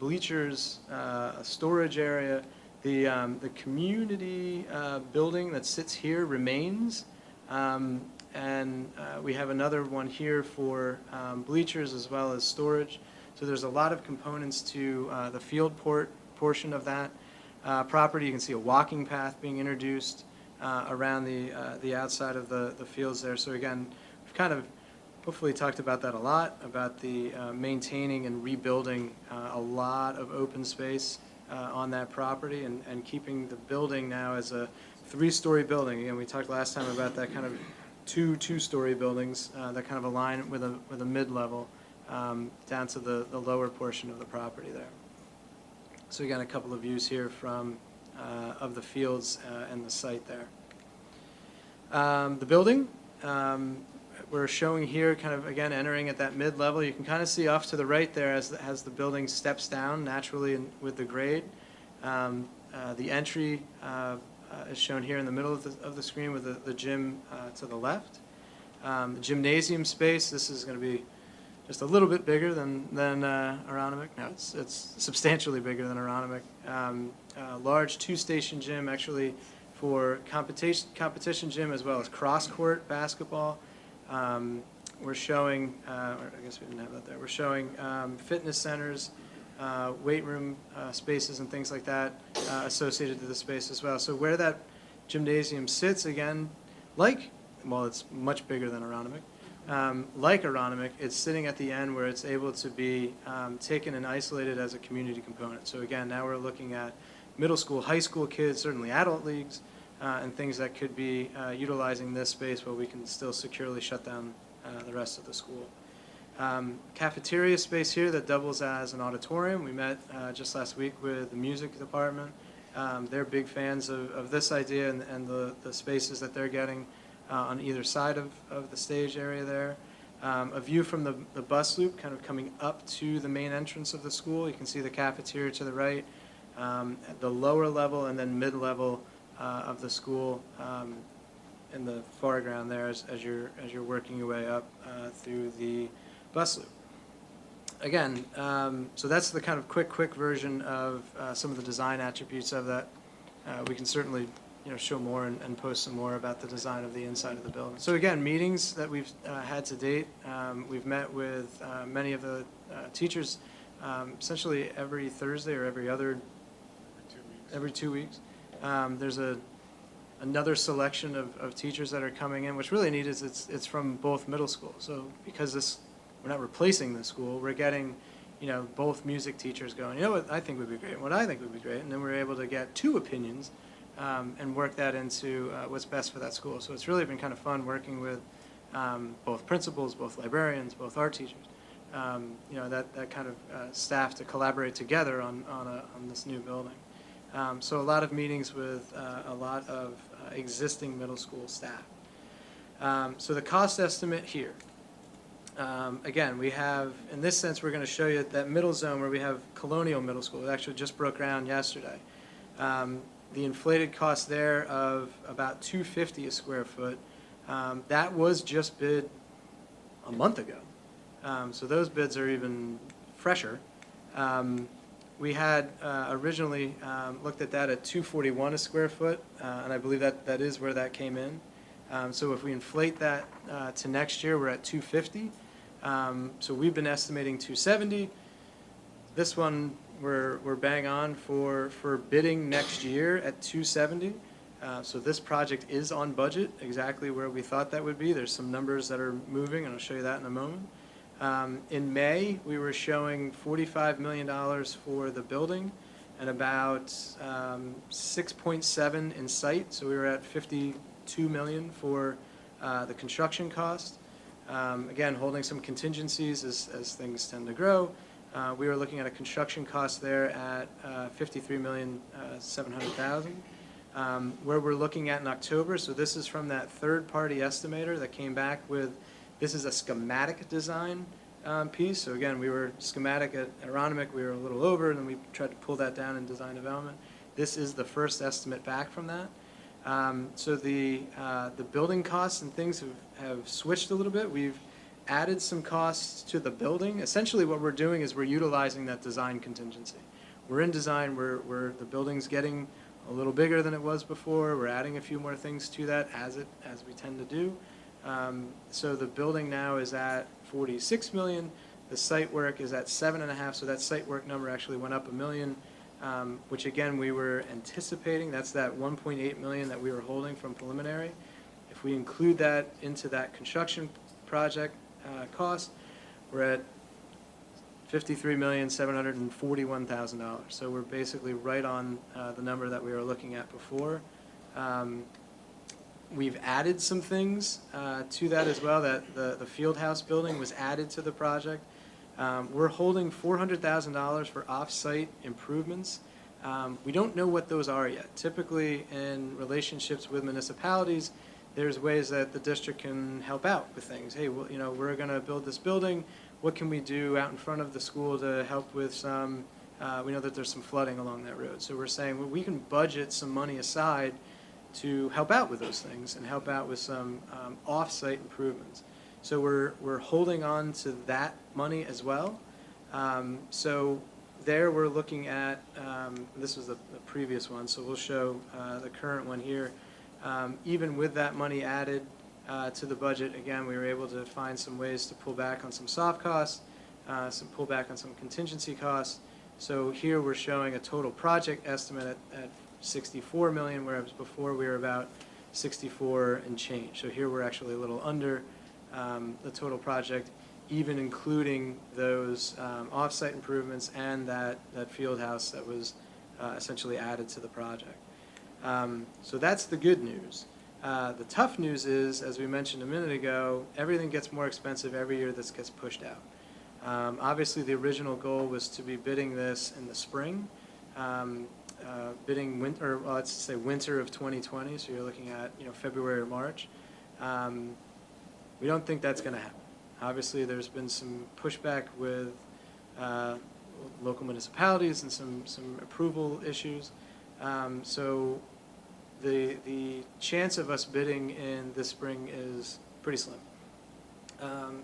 bleachers, a storage area. The community building that sits here remains, and we have another one here for bleachers as well as storage. So there's a lot of components to the field portion of that property. You can see a walking path being introduced around the outside of the fields there. So again, we've kind of hopefully talked about that a lot, about the maintaining and rebuilding a lot of open space on that property, and keeping the building now as a 3-story building. Again, we talked last time about that kind of two-story buildings that kind of align with a mid-level down to the lower portion of the property there. So again, a couple of views here from of the fields and the site there. The building, we're showing here kind of, again, entering at that mid-level. You can kind of see off to the right there as the building steps down naturally with the grade. The entry is shown here in the middle of the screen with the gym to the left. The gymnasium space, this is going to be just a little bit bigger than Aeronamic. No, it's substantially bigger than Aeronamic. Large 2-station gym, actually, for competition gym as well as cross-court basketball. We're showing, or I guess we didn't have that there. We're showing fitness centers, weight room spaces and things like that associated to the space as well. So where that gymnasium sits, again, it's much bigger than Aeronamic. Like Aeronamic, it's sitting at the end where it's able to be taken and isolated as a community component. So again, now we're looking at middle school, high school kids, certainly adult leagues, and things that could be utilizing this space while we can still securely shut down the rest of the school. Cafeteria space here that doubles as an auditorium. We met just last week with the music department. They're big fans of this idea and the spaces that they're getting on either side of the stage area there. A view from the bus loop kind of coming up to the main entrance of the school. You can see the cafeteria to the right, at the lower level and then mid-level of the school in the foreground there as you're working your way up through the bus loop. Again, so that's the kind of quick version of some of the design attributes of that. We can certainly show more and post some more about the design of the inside of the building. So again, meetings that we've had to date, we've met with many of the teachers essentially every Thursday or every 2 weeks. There's another selection of teachers that are coming in. What's really neat is it's from both middle schools. So because we're not replacing the school, we're getting both music teachers going, what I think would be great, and what I think would be great, and then we're able to get 2 opinions and work that into what's best for that school. So it's really been kind of fun working with both principals, both librarians, both art teachers, that kind of staff to collaborate together on this new building. So a lot of meetings with a lot of existing middle school staff. So the cost estimate here. Again, we have, in this sense, we're going to show you that middle zone where we have Colonial Middle School. It actually just broke ground yesterday. The inflated cost there of about $250 a square foot, that was just bid a month ago. So those bids are even fresher. We had originally looked at that at $241 a square foot, and I believe that is where that came in. So if we inflate that to next year, we're at $250. So we've been estimating $270. This one, we're bang on for bidding next year at $270. So this project is on budget, exactly where we thought that would be. There's some numbers that are moving, and I'll show you that in a moment. In May, we were showing $45 million for the building and about 6.7 in site. So we were at $52 million for the construction cost. Again, holding some contingencies as things tend to grow. We were looking at a construction cost there at $53,700,000. Where we're looking at in October, so this is from that third-party estimator that came back with, this is a schematic design piece. So again, we were schematic at Aeronamic, we were a little over, and then we tried to pull that down in design development. This is the first estimate back from that. So the building costs and things have switched a little bit. We've added some costs to the building. Essentially what we're doing is we're utilizing that design contingency. We're in design, the building's getting a little bigger than it was before. We're adding a few more things to that as we tend to do. So the building now is at $46 million. The site work is at 7.5, so that site work number actually went up $1 million, which again, we were anticipating. That's that $1.8 million that we were holding from preliminary. If we include that into that construction project cost, we're at $53,741,000. So we're basically right on the number that we were looking at before. We've added some things to that as well. That the field house building was added to the project. We're holding $400,000 for off-site improvements. We don't know what those are yet. Typically, in relationships with municipalities, there's ways that the district can help out with things. Hey, well, we're going to build this building. What can we do out in front of the school to help with some? We know that there's some flooding along that road, so we're saying, well, we can budget some money aside to help out with those things and help out with some off-site improvements. So we're holding on to that money as well. So there we're looking at, this was the previous one, so we'll show the current one here. Even with that money added to the budget, again, we were able to find some ways to pull back on some soft costs, some pull back on some contingency costs. So here we're showing a total project estimate at $64 million, whereas before we were about 64 and change. So here we're actually a little under the total project, even including those off-site improvements and that field house that was essentially added to the project. So that's the good news. The tough news is, as we mentioned a minute ago, everything gets more expensive every year. This gets pushed out. Obviously, the original goal was to be bidding this in the spring, bidding winter, well, let's say winter of 2020. So you're looking at February or March. We don't think that's going to happen. Obviously, there's been some pushback with local municipalities and some approval issues. So the chance of us bidding in this spring is pretty slim.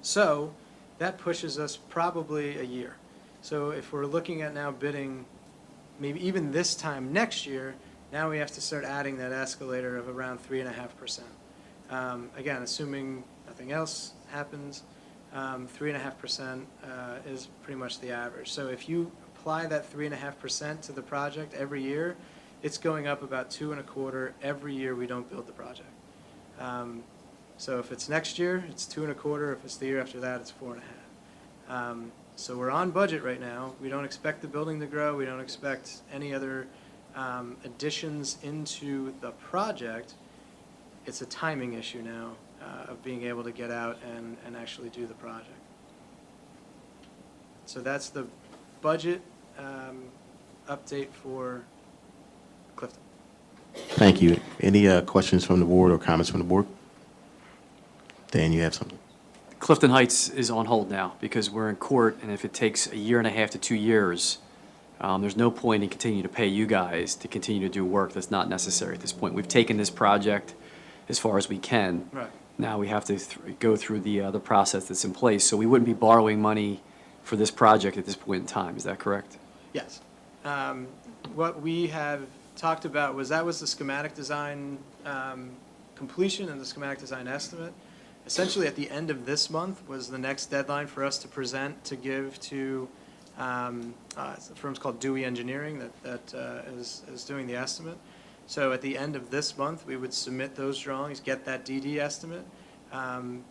So that pushes us probably a year. So if we're looking at now bidding maybe even this time next year, now we have to start adding that escalator of around 3.5%. Again, assuming nothing else happens, 3.5% is pretty much the average. So if you apply that 3.5% to the project every year, it's going up about 2.25% every year we don't build the project. So if it's next year, it's 2.25%. If it's the year after that, it's 4.5%. So we're on budget right now. We don't expect the building to grow. We don't expect any other additions into the project. It's a timing issue now of being able to get out and actually do the project. So that's the budget update for Clifton. Thank you. Any questions from the board or comments from the board? Dan, you have something? Clifton Heights is on hold now because we're in court, and if it takes 1.5 to 2 years, there's no point in continuing to pay you guys to continue to do work that's not necessary at this point. We've taken this project as far as we can. Right. Now we have to go through the process that's in place. So we wouldn't be borrowing money for this project at this point in time. Is that correct? Yes. What we have talked about was that was the schematic design completion and the schematic design estimate. Essentially, at the end of this month was the next deadline for us to present, to give to, the firm's called Dewey Engineering that is doing the estimate. So at the end of this month, we would submit those drawings, get that DD estimate. And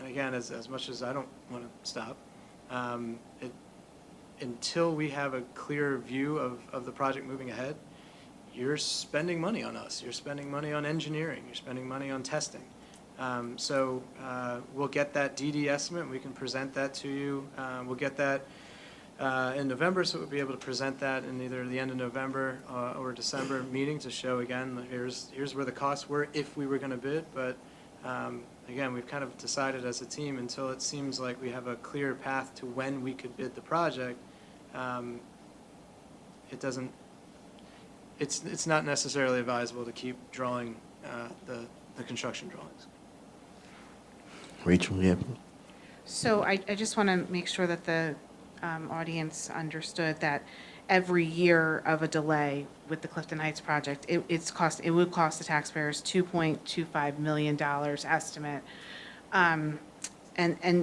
again, as much as I don't want to stop, until we have a clear view of the project moving ahead, you're spending money on us. You're spending money on engineering. You're spending money on testing. So we'll get that DD estimate. We can present that to you. We'll get that in November, so we'll be able to present that in either the end of November or December meeting to show, again, here's where the costs were if we were going to bid. But again, we've kind of decided as a team, until it seems like we have a clear path to when we could bid the project, it's not necessarily advisable to keep drawing the construction drawings. Rachel, yeah. So I just want to make sure that the audience understood that every year of a delay with the Clifton Heights project, it would cost the taxpayers $2.25 million estimate. And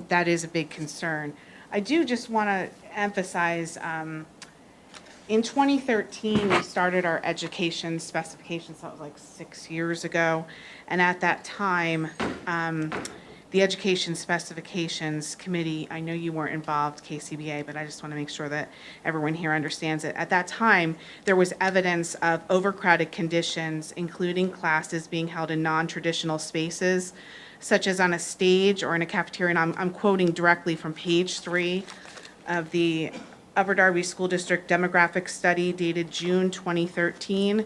that is a big concern. I do just want to emphasize, in 2013, we started our education specifications, that was like 6 years ago. And at that time, the Education Specifications Committee, I know you weren't involved, KCBA, but I just want to make sure that everyone here understands it. At that time, there was evidence of overcrowded conditions, including classes being held in non-traditional spaces, such as on a stage or in a cafeteria. And I'm quoting directly from page 3 of the Upper Darby School District Demographic Study dated June 2013.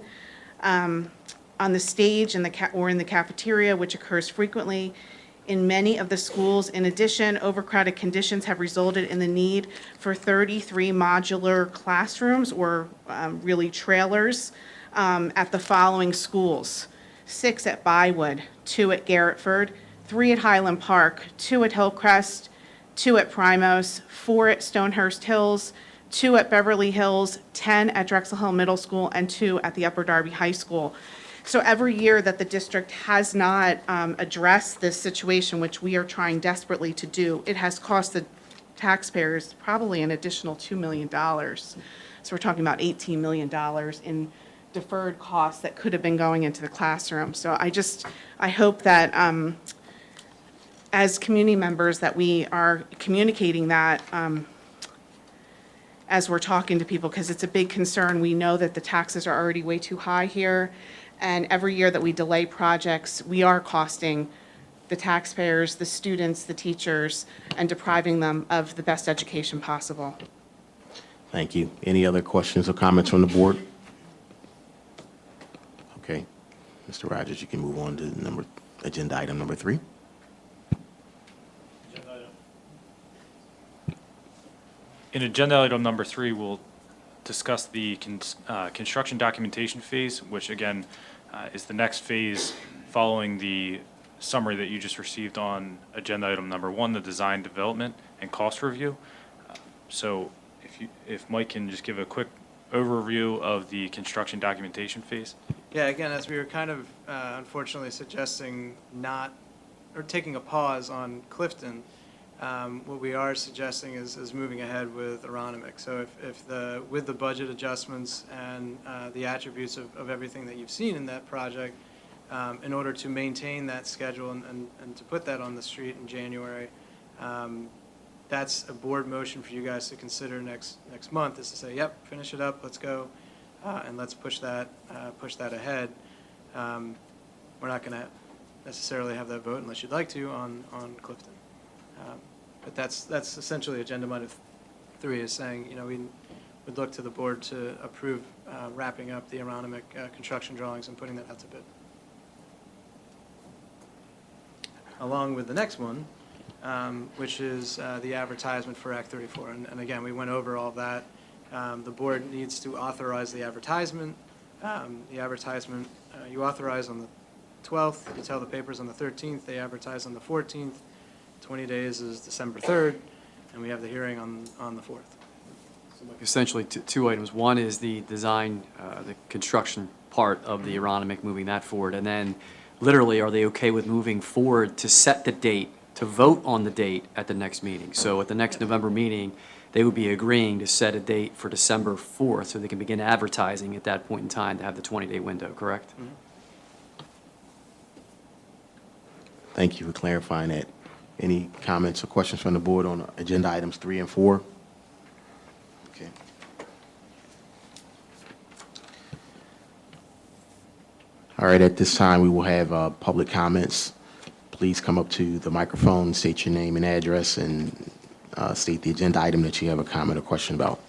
On the stage or in the cafeteria, which occurs frequently in many of the schools. In addition, overcrowded conditions have resulted in the need for 33 modular classrooms, or really trailers, at the following schools: 6 at Bywood, 2 at Garrettford, 3 at Highland Park, 2 at Hillcrest, 2 at Primos, 4 at Stonehurst Hills, 2 at Beverly Hills, 10 at Drexel Hill Middle School, and 2 at the Upper Darby High School. So every year that the district has not addressed this situation, which we are trying desperately to do, it has cost the taxpayers probably an additional $2 million. So we're talking about $18 million in deferred costs that could have been going into the classroom. So I hope that as community members that we are communicating that as we're talking to people, because it's a big concern. We know that the taxes are already way too high here. And every year that we delay projects, we are costing the taxpayers, the students, the teachers, and depriving them of the best education possible. Thank you. Any other questions or comments from the board? Okay. Mr. Rogers, you can move on to agenda item number 3. In agenda item number 3, we'll discuss the construction documentation phase, which again is the next phase following the summary that you just received on agenda item number 1, the design, development, and cost review. So if Mike can just give a quick overview of the construction documentation phase. Yeah, again, as we were kind of unfortunately suggesting taking a pause on Clifton, what we are suggesting is moving ahead with Aeronamic. So with the budget adjustments and the attributes of everything that you've seen in that project, in order to maintain that schedule and to put that on the street in January, that's a board motion for you guys to consider next month, is to say, yep, finish it up, let's go, and let's push that ahead. We're not going to necessarily have that vote unless you'd like to on Clifton. But that's essentially agenda item 3 is saying, we would look to the board to approve wrapping up the Aeronamic construction drawings and putting that out to bid. Along with the next one, which is the advertisement for Act 34. And again, we went over all that. The board needs to authorize the advertisement. You authorize on the 12th, you tell the papers on the 13th, they advertise on the 14th. 20 days is December 3rd. and we have the hearing on the 4th. Essentially, two items. One is the design, the construction part of the Aeronamic, moving that forward. And then, literally, are they okay with moving forward to set the date, to vote on the date at the next meeting? So at the next November meeting, they would be agreeing to set a date for December 4th, so they can begin advertising at that point in time to have the 20-day window, correct? Thank you for clarifying that. Any comments or questions from the board on agenda items 3 and 4? Okay. All right, at this time, we will have public comments. Please come up to the microphone, state your name and address, and state the agenda item that you have a comment or question about.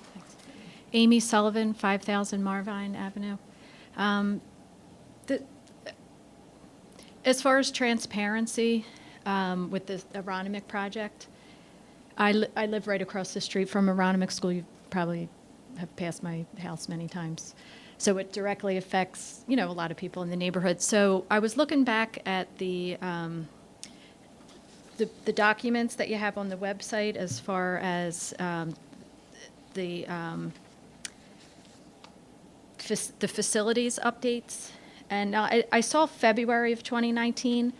Amy Sullivan, 5,000 Marvine Avenue. As far as transparency with the Aeronamic Project, I live right across the street from Aeronamic School. You probably have passed my house many times. So it directly affects, a lot of people in the neighborhood. So I was looking back at the documents that you have on the website as far as the facilities updates. And I saw February of 2019,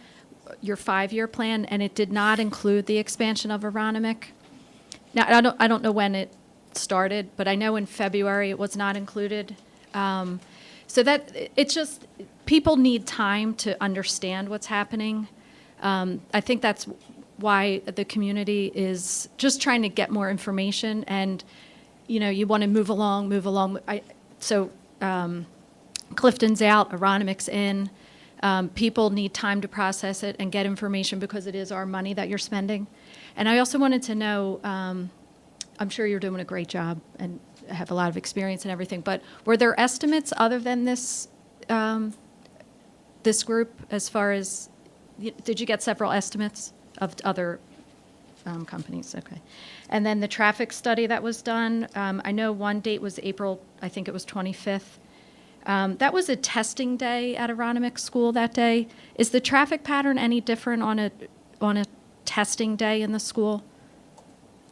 your 5-year plan, and it did not include the expansion of Aeronamic. Now, I don't know when it started, but I know in February it was not included. So that it's just, people need time to understand what's happening. I think that's why the community is just trying to get more information, and, you want to move along. Clifton's out, Aeronamic's in. People need time to process it and get information because it is our money that you're spending. And I also wanted to know, I'm sure you're doing a great job and have a lot of experience and everything, but were there estimates other than this, this group as far as, did you get several estimates of other companies? Okay. And then the traffic study that was done, I know one date was April, I think it was 25th. That was a testing day at Aeronamic School that day. Is the traffic pattern any different on a testing day in the school?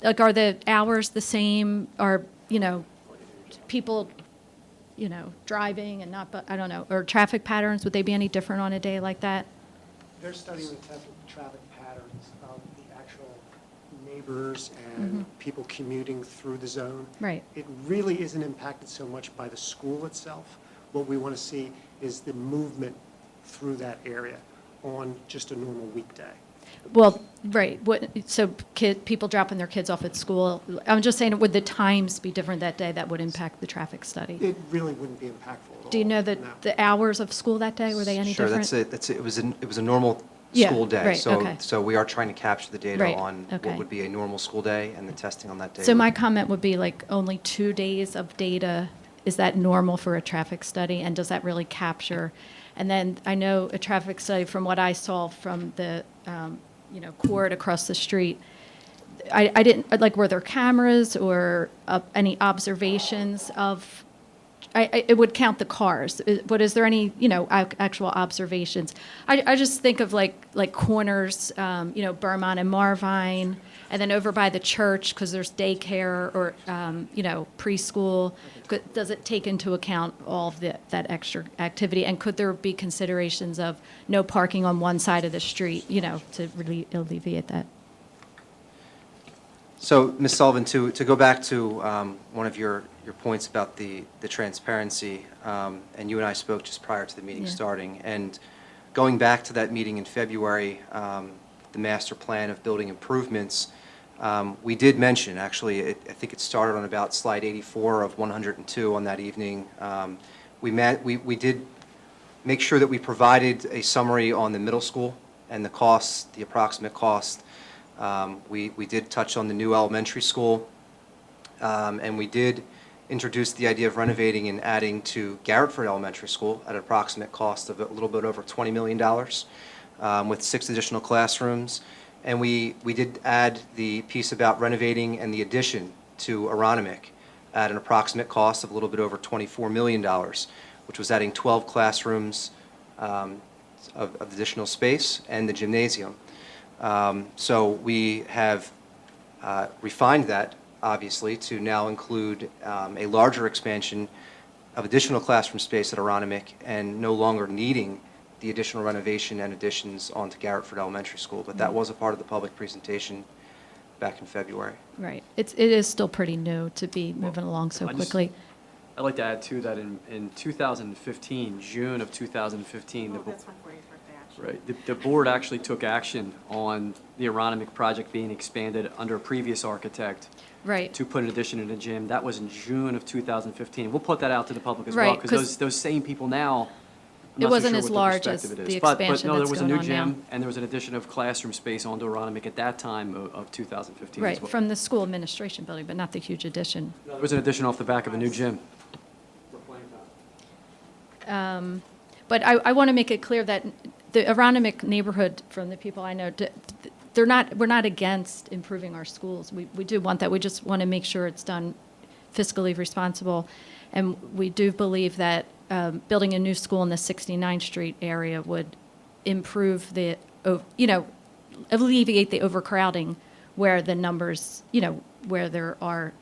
Like, are the hours the same? Are, people, driving and not, but I don't know, or traffic patterns, would they be any different on a day like that? They're studying the traffic patterns of the actual neighbors and people commuting through the zone. Right. It really isn't impacted so much by the school itself. What we want to see is the movement through that area on just a normal weekday. Well, right. So people dropping their kids off at school, I'm just saying, would the times be different that day that would impact the traffic study? It really wouldn't be impactful at all. Do you know no. the hours of school that day, were they any Sure, different? that's it. It was a normal Yeah, school day. right, okay. So we are trying to capture the data Right, on okay. what would be a normal school day, and the testing on that day. So would- my comment would be like only 2 days of data, is that normal for a traffic study? And does that really capture? And then I know a traffic study, from what I saw from the, court across the street, I didn't, like, were there cameras or any observations of, it would count the cars, but is there any, actual observations? I just think of like corners, Beaumont and Marvine, and then over by the church, because there's daycare or, preschool. Does it take into account all of that extra activity? And could there be considerations of no parking on one side of the street, to really alleviate that? So, Ms. Sullivan, to go back to one of your points about the transparency, and you and I spoke just prior to the meeting Yeah. starting, and going back to that meeting in February, the master plan of building improvements, we did mention, actually, I think it started on about slide 84 of 102 on that evening. We did make sure that we provided a summary on the middle school and the costs, the approximate cost. We did touch on the new elementary school, and we did introduce the idea of renovating and adding to Garrettford Elementary School at an approximate cost of a little bit over $20 million, with 6 additional classrooms. And we did add the piece about renovating and the addition to Aeronamic at an approximate cost of a little bit over $24 million, which was adding 12 classrooms of additional space and the gymnasium. So we have refined that, obviously, to now include a larger expansion of additional classroom space at Aeronamic and no longer needing the additional renovation and additions onto Garrettford Elementary School. But that was a part of the public presentation back in February. Right. It is still pretty new to be moving along so I just- quickly. I'd like to add, too, that in 2015, June of 2015, Oh, that's my 40th birthday, actually. right, the board actually took action on the Aeronamic project being expanded under a previous architect Right. to put an addition in the gym. That was in June of 2015. We'll put that out to the public as well, Right, because 'cause those same people now, I'm it not so wasn't sure as what the large as perspective it the is. But expansion no, there that's was a going new on gym, now. and there was an addition of classroom space onto Aeronamic at that time of 2015 as Right, well. from the school administration building, but not the huge addition. There was an addition off the back of a new gym. But I want to make it clear that the Aeronamic neighborhood, from the people I know, we're not against improving our schools. We do want that. We just want to make sure it's done fiscally responsible. And we do believe that building a new school in the 69th Street area would improve alleviate the overcrowding where the numbers, where there are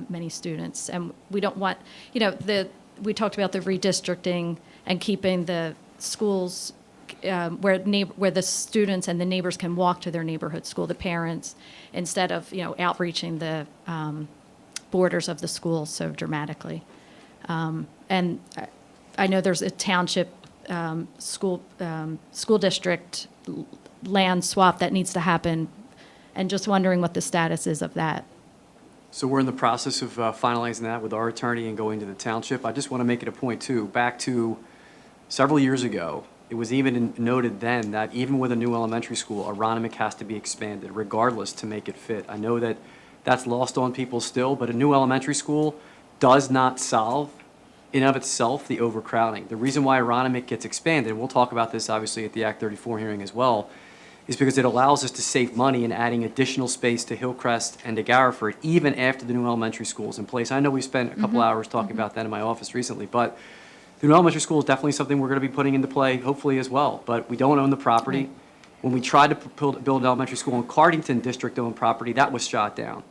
many students. And we don't want, we talked about the redistricting and keeping the schools where the students and the neighbors can walk to their neighborhood school, the parents, instead of, outreaching the borders of the school so dramatically. And I know there's a township school district land swap that needs to happen, and just wondering what the status is of that. So we're in the process of finalizing that with our attorney and going to the township. I just want to make it a point, too, back to several years ago, it was even noted then that even with a new elementary school, Aeronamic has to be expanded regardless to make it fit. I know that that's lost on people still, but a new elementary school does not solve in of itself the overcrowding. The reason why Aeronamic gets expanded, and we'll talk about this obviously at the Act 34 hearing as well, is because it allows us to save money in adding additional space to Hillcrest and to Garriford, even after the new elementary school is in place. I know we spent a couple hours talking about that in my office recently, but the new elementary school is definitely something we're going to be putting into play, hopefully as well. But we don't own the property. Right. When we tried to build an elementary school in Cardington district-owned property, that was shot down.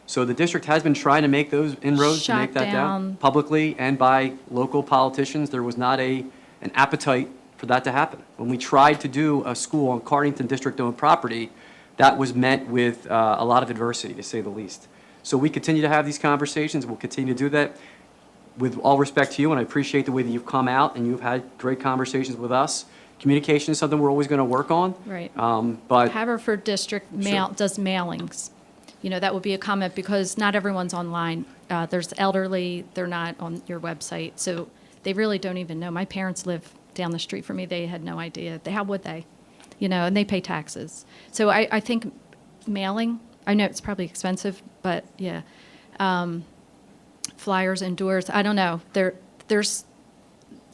So the district has been trying to make those inroads to make Shot that down down. publicly and by local politicians. There was not an appetite for that to happen. When we tried to do a school on Cardington district-owned property, that was met with a lot of adversity, to say the least. So we continue to have these conversations. We'll continue to do that. With all respect to you, and I appreciate the way that you've come out and you've had great conversations with us. Communication is something we're always going to work on. Right. But Haverford District does mailings. That would be a comment, because not everyone's online. There's elderly, they're not on your website, so they really don't even know. My parents live down the street from me. They had no idea. How would they? And they pay taxes. So I think mailing, I know it's probably expensive, but yeah. Flyers indoors, I don't know. There's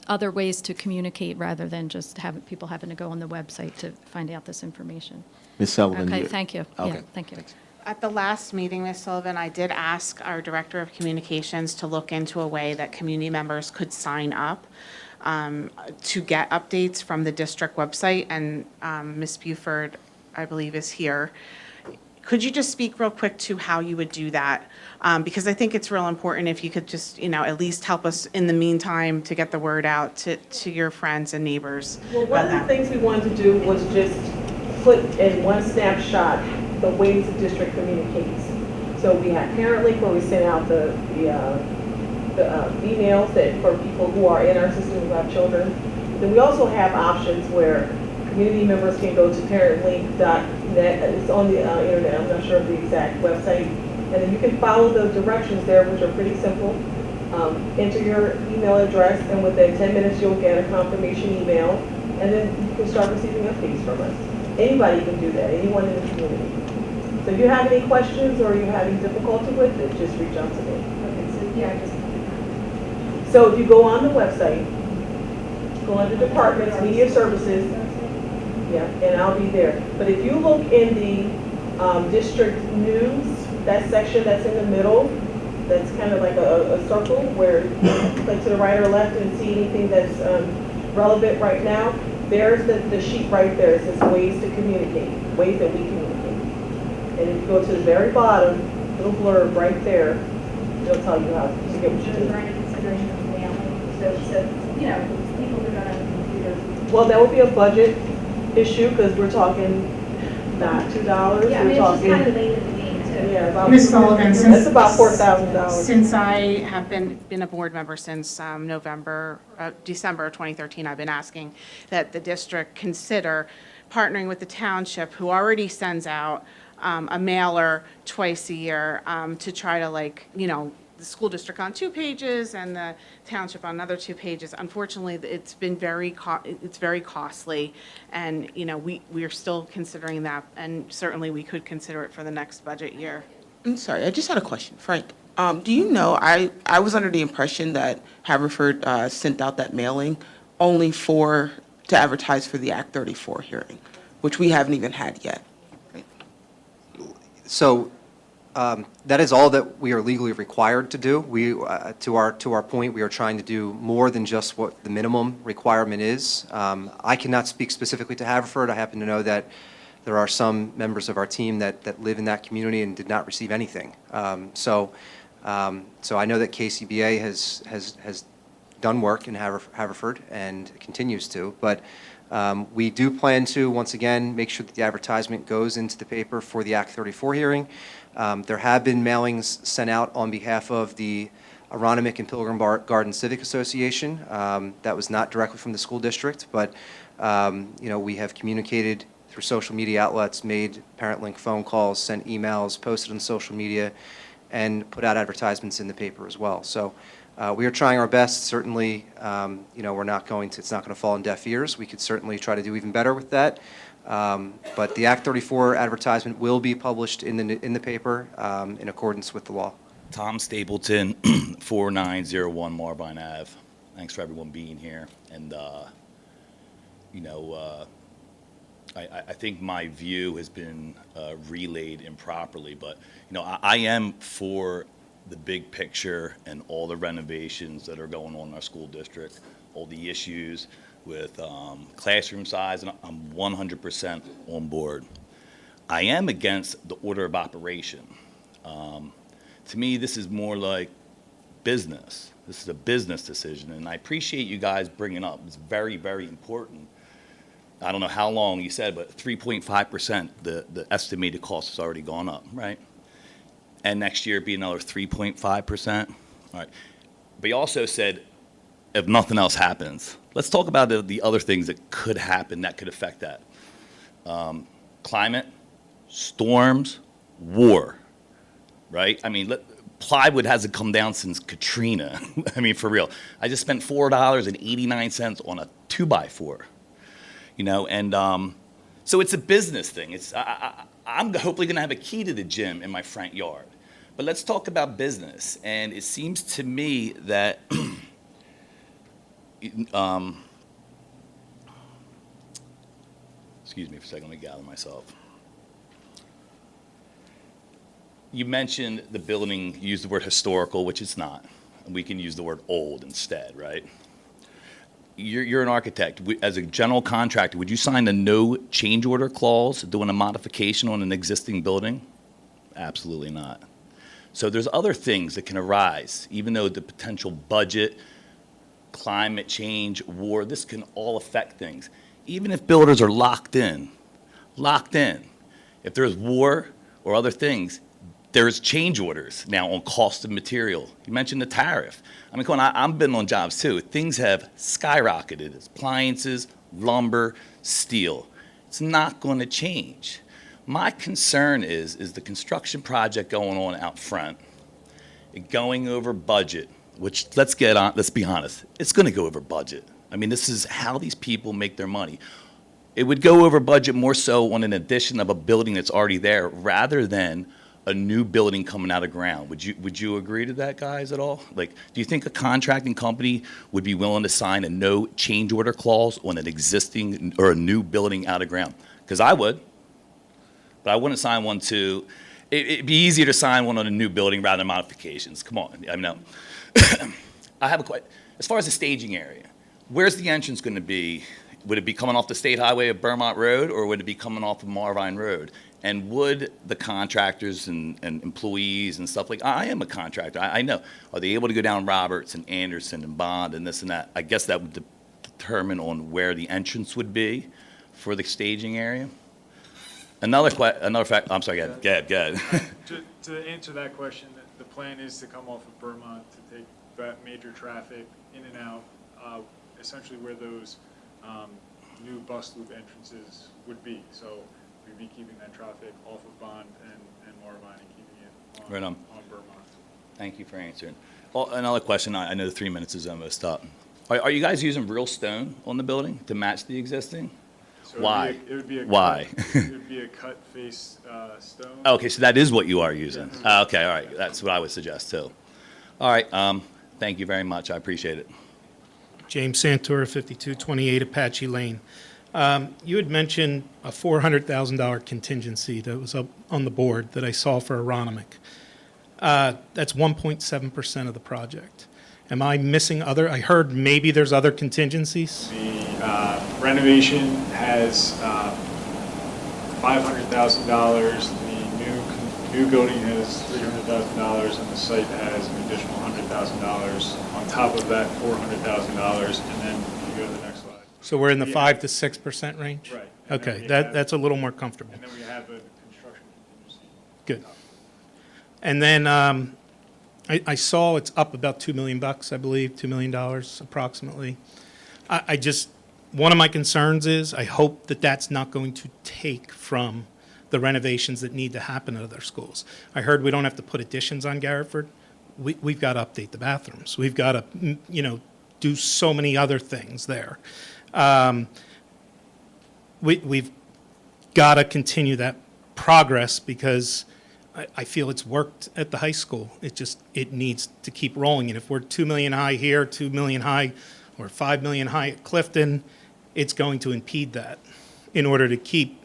other ways to communicate rather than just people having to go on the website to find out this information. Ms. Sullivan. Okay, thank you. Okay. Yeah, thank you. At the last meeting, Ms. Sullivan, I did ask our Director of Communications to look into a way that community members could sign up to get updates from the district website, and Ms. Buford, I believe, is here. Could you just speak real quick to how you would do that? Because I think it's real important if you could just, at least help us in the meantime to get the word out to your friends and neighbors. Well, one of the things we wanted to do was just put in one snapshot the ways the district communicates. So we have Parent Link, where we send out the emails that for people who are in our system who have children. Then we also have options where community members can go to parentlink.net. It's on the internet. I'm not sure of the exact website. And then you can follow the directions there, which are pretty simple. Enter your email address, and within 10 minutes you'll get a confirmation email, and then you can start receiving updates from us. Anybody can do that, anyone in the community. So if you have any questions or you're having difficulty with it, just reach out to me. Okay, so yeah, so if you go on the website, go under departments, media services, yeah, and I'll be there. But if you look in the district news, that section that's in the middle, that's kind of like a circle where you click to the right or left and see anything that's relevant right now, there's the sheet right there. It says ways to communicate, ways that we communicate. And if you go to the very bottom, little blurb right there, it'll tell you how to get what you Is do. there any consideration of mailing? So, you know, people are gonna, Well, that would be a budget issue, because we're talking not $2, yeah, I we're mean, it's just talking. kind of late in the game too. Yeah, about. Ms. Sullivan, since- That's about $4,000. Since I have been a board member since December of 2013, I've been asking that the district consider partnering with the township, who already sends out a mailer twice a year, to try to, like, you know, the school district on 2 pages and the township on another 2 pages. Unfortunately, it's been very costly, and, you know, we are still considering that, and certainly we could consider it for the next budget year. I'm sorry, I just had a question. Frank, do you know, I was under the impression that Haverford sent out that mailing only to advertise for the Act 34 hearing, which we haven't even had yet. So that is all that we are legally required to do. We, to our point, we are trying to do more than just what the minimum requirement is. I cannot speak specifically to Haverford. I happen to know that there are some members of our team that live in that community and did not receive anything. So I know that KCBA has done work in Haverford and continues to, but we do plan to, once again, make sure that the advertisement goes into the paper for the Act 34 hearing. There have been mailings sent out on behalf of the Aeronamic and Pilgrim Garden Civic Association. That was not directly from the school district, but you know, we have communicated through social media outlets, made parent link phone calls, sent emails, posted on social media, and put out advertisements in the paper as well. So we are trying our best. Certainly, you know, it's not going to fall on deaf ears. We could certainly try to do even better with that. But the Act 34 advertisement will be published in the paper in accordance with the law. Tom Stapleton, 4901 Marvine Ave. Thanks for everyone being here. And, you know, I think my view has been relayed improperly, but, you know, I am for the big picture and all the renovations that are going on in our school district, all the issues with classroom size, and I'm 100% on board. I am against the order of operation. To me, this is more like business. This is a business decision, and I appreciate you guys bringing it up. It's very, very important. I don't know how long you said, but 3.5%, the estimated cost has already gone up, right? And next year it'd be another 3.5%. All right. But you also said, if nothing else happens, let's talk about the other things that could happen that could affect that. Climate, storms, war, right? I mean, plywood hasn't come down since Katrina. I mean, for real. I just spent $4.89 on a 2x4, you know, and so it's a business thing. I'm hopefully going to have a key to the gym in my front yard. But let's talk about business. And it seems to me that excuse me for a second, let me gather myself. You mentioned the building, you used the word historical, which it's not. We can use the word old instead, right? You're an architect. As a general contractor, would you sign a no change order clause doing a modification on an existing building? Absolutely not. So there's other things that can arise, even though the potential budget, climate change, war, this can all affect things. Even if builders are locked in, if there's war or other things, there's change orders now on cost of material. You mentioned the tariff. I mean, come on, I've been on jobs too. Things have skyrocketed. It's appliances, lumber, steel. It's not going to change. My concern is the construction project going on out front, going over budget, which let's be honest, it's going to go over budget. I mean, this is how these people make their money. It would go over budget more so on an addition of a building that's already there rather than a new building coming out of ground. Would you agree to that, guys, at all? Like, do you think a contracting company would be willing to sign a no change order clause on an existing or a new building out of ground? Because I would, but I wouldn't sign one it'd be easier to sign one on a new building rather than modifications. Come on, I know. I have a question. As far as the staging area, where's the entrance going to be? Would it be coming off the State Highway of Vermont Road, or would it be coming off of Marvine Road? And would the contractors and employees and stuff like, I am a contractor, I know, are they able to go down Roberts and Anderson and Bond and this and that? I guess that would determine on where the entrance would be for the staging area. Another fact, I'm sorry, go ahead. To answer that question, the plan is to come off of Vermont to take that major traffic in and out, essentially where those new bus loop entrances would be. So we'd be keeping that traffic off of Bond and Marvine and keeping it Right on. Vermont. Thank you for answering. Well, another question, I know the 3 minutes is almost up. Are you guys using real stone on the building to match the existing? So Why? It would be a Why? It would be a cut face stone. Okay, so that is what you are using? Okay, all right, that's what I would suggest too. All right, thank you very much, I appreciate it. James Santora, 5228 Apache Lane. You had mentioned a $400,000 contingency that was up on the board that I saw for Aeronamic. That's 1.7% of the project. Am I missing other? I heard maybe there's other contingencies. The renovation has $500,000. The new building has $300,000, and the site has an additional $100,000 on top of that $400,000. And then if you go to the next slide. So we're in the 5 to 6% range? Right. And then Okay, we that's a little more comfortable. And then we have a construction contingency. Good. And then I saw it's up about $2 million, I believe, $2 million approximately. I just, one of my concerns is I hope that that's not going to take from the renovations that need to happen at other schools. I heard we don't have to put additions on Garrettford. We've got to update the bathrooms. We've got to, do so many other things there. We've got to continue that progress because I feel it's worked at the high school. It needs to keep rolling. And if we're 2 million high here, 2 million high, or 5 million high at Clifton, it's going to impede that in order to keep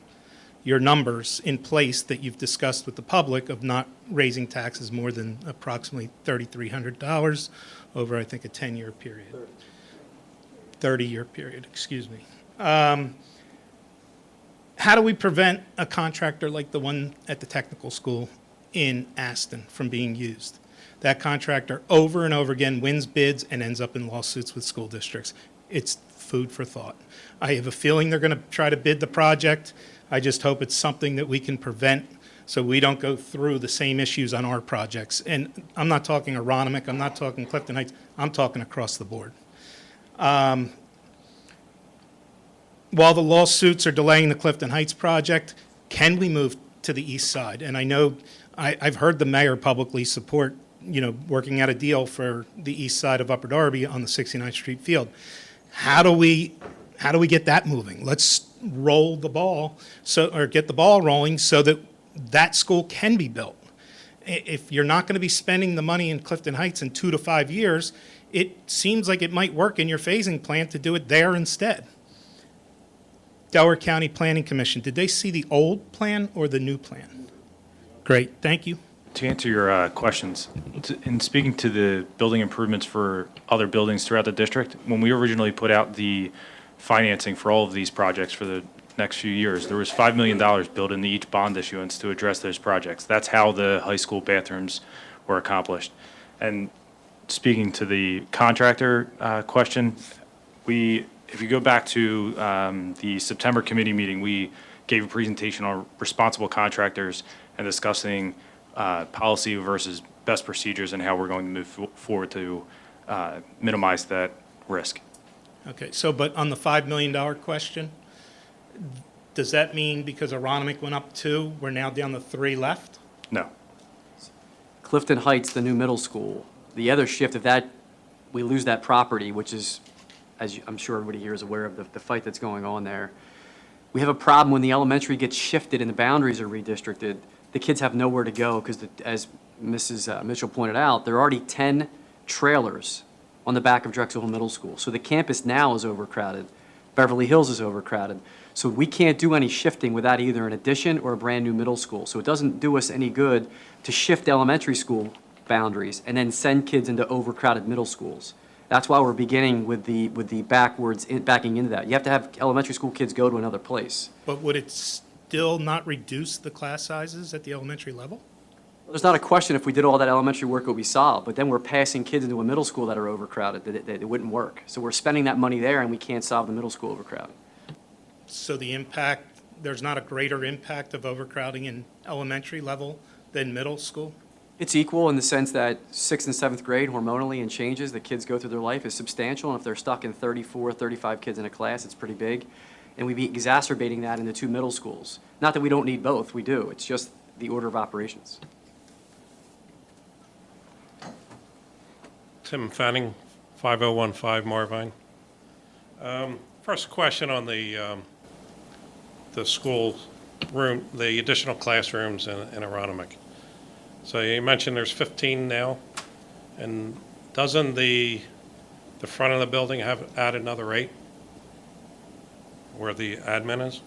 your numbers in place that you've discussed with the public of not raising taxes more than approximately $3,300 over, I think, a 10-year period. 30-year period, excuse me. How do we prevent a contractor like the one at the technical school in Aston from being used? That contractor over and over again wins bids and ends up in lawsuits with school districts. It's food for thought. I have a feeling they're going to try to bid the project. I just hope it's something that we can prevent so we don't go through the same issues on our projects. And I'm not talking Aeronamic, I'm not talking Clifton Heights, I'm talking across the board. While the lawsuits are delaying the Clifton Heights project, can we move to the east side? And I know I've heard the mayor publicly support, working out a deal for the east side of Upper Darby on the 69th Street field. How do we get that moving? Let's roll the ball or get the ball rolling so that that school can be built. If you're not going to be spending the money in Clifton Heights in 2 to 5 years, it seems like it might work in your phasing plan to do it there instead. Delaware County Planning Commission, did they see the old plan or the new plan? Great, thank you. To answer your questions, in speaking to the building improvements for other buildings throughout the district, when we originally put out the financing for all of these projects for the next few years, there was $5 million built into each bond issuance to address those projects. That's how the high school bathrooms were accomplished. And speaking to the contractor question, if you go back to the September committee meeting, we gave a presentation on responsible contractors and discussing policy versus best procedures and how we're going to move forward to minimize that risk. Okay, but on the $5 million question, does that mean because Aeronamic went up 2, we're now down to 3 left? No. Clifton Heights, the new middle school, the other shift, if we lose that property, which is, I'm sure everybody here is aware of the fight that's going on there, we have a problem when the elementary gets shifted and the boundaries are redistricted. The kids have nowhere to go because, as Mrs. Mitchell pointed out, there are already 10 trailers on the back of Drexel Hill Middle School. So the campus now is overcrowded. Beverly Hills is overcrowded. So we can't do any shifting without either an addition or a brand-new middle school. So it doesn't do us any good to shift elementary school boundaries and then send kids into overcrowded middle schools. That's why we're beginning with the backing into that. You have to have elementary school kids go to another place. But would it still not reduce the class sizes at the elementary level? There's not a question if we did all that elementary work, it would be solved, but then we're passing kids into a middle school that are overcrowded, that it wouldn't work. So we're spending that money there, and we can't solve the middle school overcrowding. So the impact, there's not a greater impact of overcrowding in elementary level than middle school? It's equal in the sense that 6th and 7th grade, hormonally and changes that kids go through their life is substantial, and if they're stuck in 34, 35 kids in a class, it's pretty big. And we'd be exacerbating that in the 2 middle schools. Not that we don't need both, we do. It's just the order of operations. Tim Fanning, 5015 Marvine. First question on the school room, the additional classrooms in Aeronamic. So you mentioned there's 15 now, and doesn't the front of the building have add another 8 where the admin is?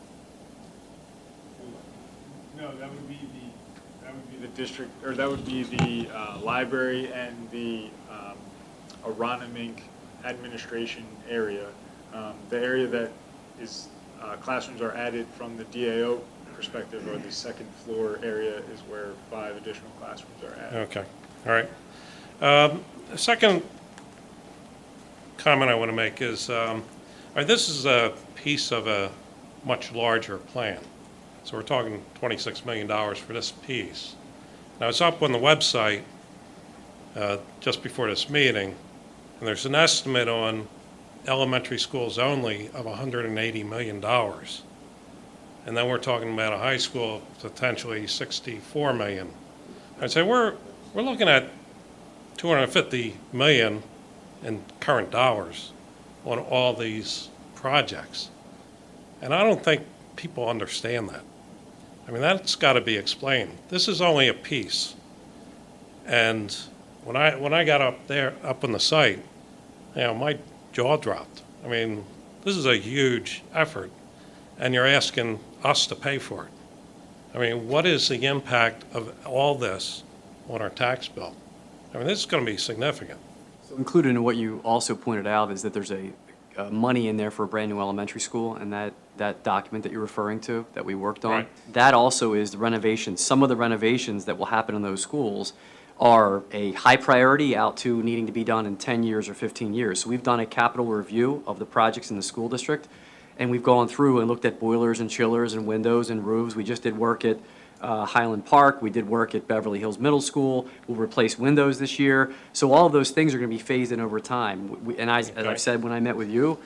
No, that would be the district, or that would be the library and the Aeronamic administration area. The area that is classrooms are added from the DAO perspective, or the second floor area, is where 5 additional classrooms are added. Okay, all right. The second comment I want to make is, all right, this is a piece of a much larger plan. So we're talking $26 million for this piece. Now, it's up on the website just before this meeting, and there's an estimate on elementary schools only of $180 million. And then we're talking about a high school of potentially $64 million. I'd say we're looking at $250 million in current dollars on all these projects. And I don't think people understand that. I mean, that's got to be explained. This is only a piece. And when I got up on the site, my jaw dropped. I mean, this is a huge effort, and you're asking us to pay for it. I mean, what is the impact of all this on our tax bill? I mean, this is going to be significant. So included in what you also pointed out is that there's a money in there for a brand-new elementary school, and that document that you're referring to that we worked on, Right. that also is the renovations. Some of the renovations that will happen in those schools are a high priority out to needing to be done in 10 years or 15 years. So we've done a capital review of the projects in the school district, and we've gone through and looked at boilers and chillers and windows and roofs. We just did work at Highland Park. We did work at Beverly Hills Middle School. We'll replace windows this year. So all of those things are going to be phased in over time. As I said when I met with you,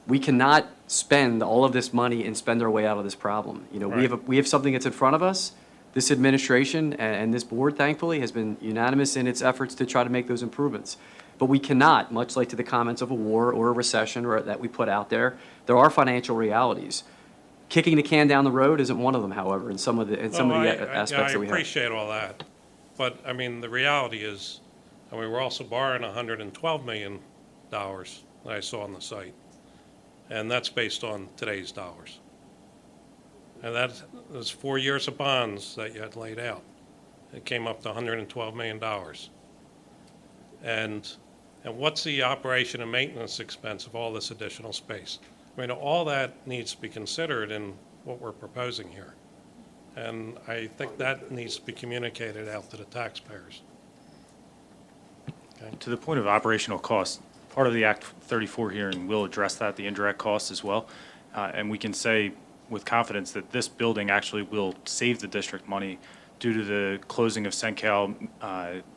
we cannot spend all of this money and spend our way out of this problem. You know, Right. we have something that's in front of us. This administration and this board, thankfully, has been unanimous in its efforts to try to make those improvements. But we cannot, much like to the comments of a war or a recession or that we put out there, there are financial realities. Kicking the can down the road isn't one of them, however, in some of the aspects that we have. I appreciate all that. But, I mean, the reality is, and we were also borrowing $112 million that I saw on the site. And that's based on today's dollars. And that's 4 years of bonds that you had laid out. It came up to $112 million. And what's the operation and maintenance expense of all this additional space? I mean, all that needs to be considered in what we're proposing here. And I think that needs to be communicated out to the taxpayers. Okay? To the point of operational costs, part of the Act 34 hearing will address that, the indirect costs as well. And we can say with confidence that this building actually will save the district money due to the closing of Sencal,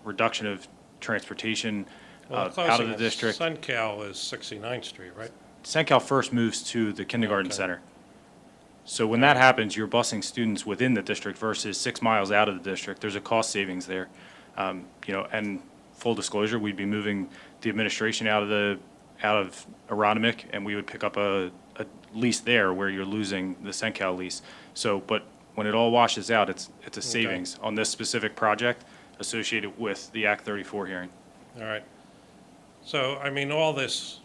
reduction of transportation out of the district. Sencal is 69th Street, right? Sencal first moves to the kindergarten Okay. center. So when that happens, you're busing students within the district versus 6 miles out of the district. There's a cost savings there. And full disclosure, we'd be moving the administration out of Aeronamic, and we would pick up a lease there where you're losing the Sencal lease. So, but when it all washes out, it's a savings on this specific project associated with the Act 34 hearing. All right. So, I mean, all this,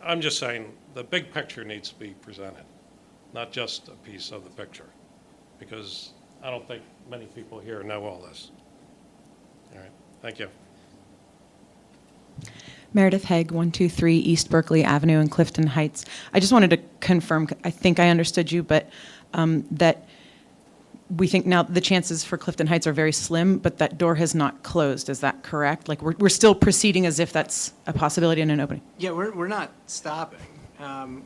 I'm just saying, the big picture needs to be presented, not just a piece of the picture, because I don't think many people here know all this. All right, thank you. Meredith Haig, 123 East Berkeley Avenue in Clifton Heights. I just wanted to confirm, I think I understood you, but that we think now the chances for Clifton Heights are very slim, but that door has not closed. Is that correct? Like, we're still proceeding as if that's a possibility in an opening? Yeah, we're not stopping.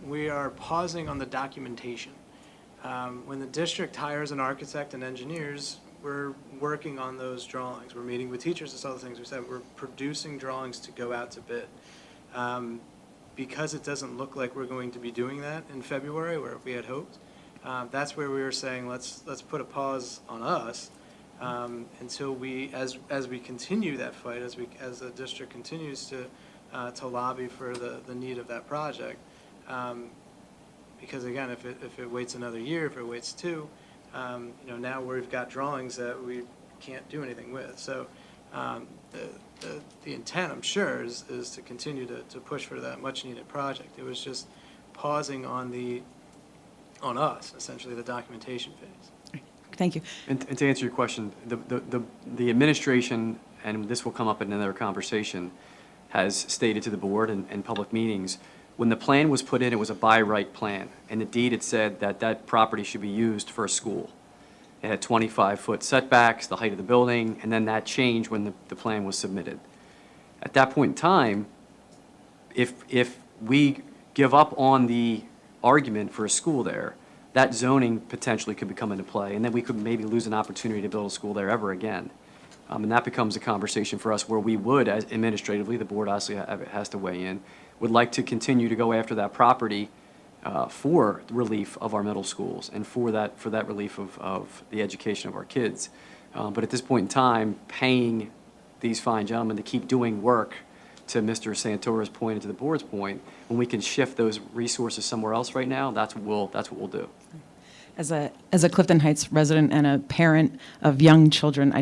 We are pausing on the documentation. When the district hires an architect and engineers, we're working on those drawings. We're meeting with teachers, that's all the things we said. We're producing drawings to go out to bid. Because it doesn't look like we're going to be doing that in February, where we had hoped, that's where we were saying, let's put a pause on us until we, as we continue that fight, as the district continues to lobby for the need of that project. Because again, if it waits another year, if it waits two, now we've got drawings that we can't do anything with. So the intent, I'm sure, is to continue to push for that much needed project. It was just pausing on us, essentially, the documentation phase. Thank you. And to answer your question, the administration, and this will come up in another conversation, has stated to the board in public meetings, when the plan was put in, it was a by right plan, and the deed had said that that property should be used for a school. It had 25-foot setbacks, the height of the building, and then that changed when the plan was submitted. At that point in time, if we give up on the argument for a school there, that zoning potentially could come into play, and then we could maybe lose an opportunity to build a school there ever again. And that becomes a conversation for us where we would, as administratively, the board obviously has to weigh in, would like to continue to go after that property for relief of our middle schools and for that relief of the education of our kids. But at this point in time, paying these fine gentlemen to keep doing work, to Mr. Santora's point and to the board's point, when we can shift those resources somewhere else right now, that's what we'll do. As a Clifton Heights resident and a parent of young children,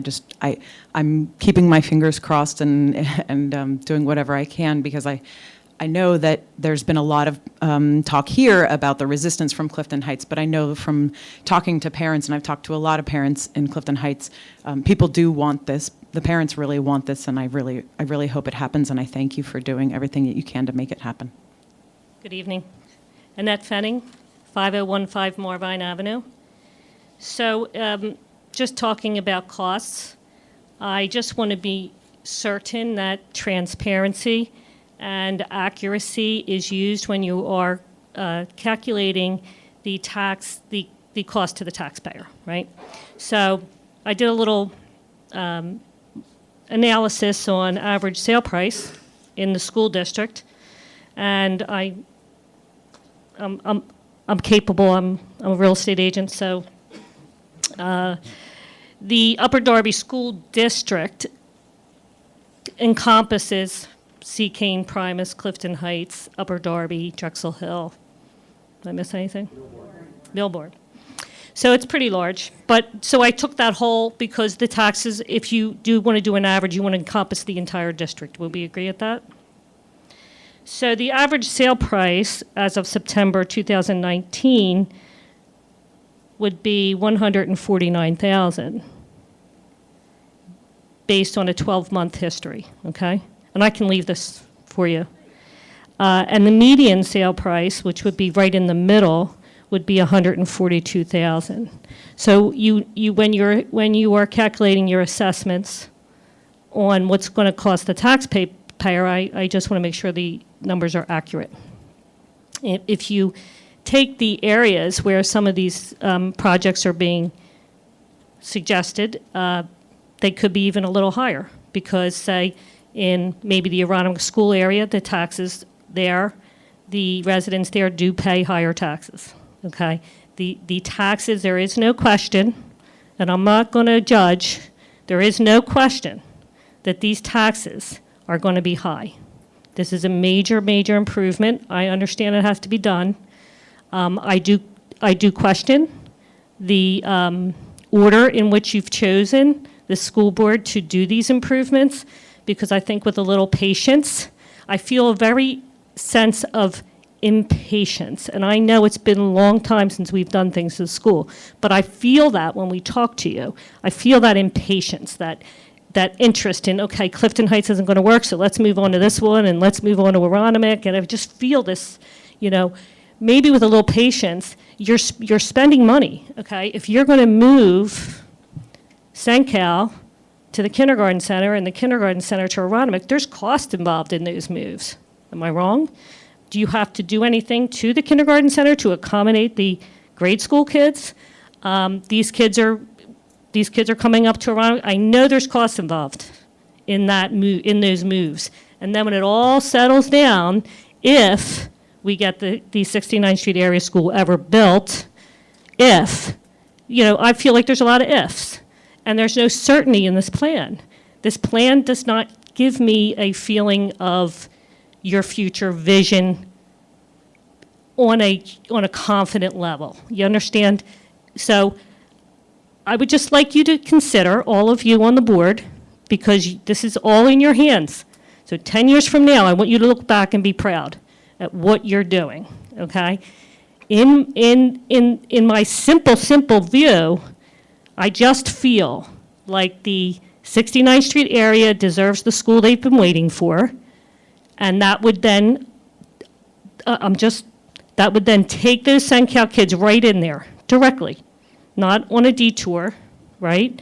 I'm keeping my fingers crossed and doing whatever I can, because I know that there's been a lot of talk here about the resistance from Clifton Heights, but I know from talking to parents, and I've talked to a lot of parents in Clifton Heights, people do want this. The parents really want this, and I really hope it happens, and I thank you for doing everything that you can to make it happen. Good evening. Annette Fenning, 5015 Marvine Avenue. So just talking about costs, I just want to be certain that transparency and accuracy is used when you are calculating the cost to the taxpayer, right? So I did a little analysis on average sale price in the school district, and I'm capable. I'm a real estate agent, so the Upper Darby School District encompasses Seacane, Primus, Clifton Heights, Upper Darby, Drexel Hill. Did I miss anything? Billboard. So it's pretty large. So I took that whole, because the taxes, if you do want to do an average, you want to encompass the entire district. Will we agree at that? So the average sale price as of September 2019 would be $149,000 based on a 12-month history, okay? And I can leave this for you. And the median sale price, which would be right in the middle, would be $142,000. So when you are calculating your assessments on what's going to cost the taxpayer, I just want to make sure the numbers are accurate. If you take the areas where some of these projects are being suggested, they could be even a little higher, because, say, in maybe the Aeronamic school area, the taxes there, the residents there do pay higher taxes, okay? The taxes, there is no question, and I'm not going to judge, there is no question that these taxes are going to be high. This is a major, major improvement. I understand it has to be done. I do question the order in which you've chosen the school board to do these improvements, because I think with a little patience, I feel a very sense of impatience. And I know it's been a long time since we've done things to the school, but I feel that when we talk to you. I feel that impatience, that interest in, okay, Clifton Heights isn't going to work, so let's move on to this one, and let's move on to Aeronamic, and I just feel this, maybe with a little patience, you're spending money, okay? If you're going to move St. Cal to the kindergarten center and the kindergarten center to Aeronamic, there's cost involved in those moves. Am I wrong? Do you have to do anything to the kindergarten center to accommodate the grade school kids? These kids are coming up to Aeronamic. I know there's cost involved in those moves. And then when it all settles down, if we get the 69th Street area school ever built, I feel like there's a lot of ifs. And there's no certainty in this plan. This plan does not give me a feeling of your future vision on a confident level. You understand? So I would just like you to consider, all of you on the board, because this is all in your hands. So 10 years from now, I want you to look back and be proud at what you're doing, okay? In my simple view, I just feel like the 69th Street area deserves the school they've been waiting for, and that would then, take those St. Cal kids right in there, directly, not on a detour, right?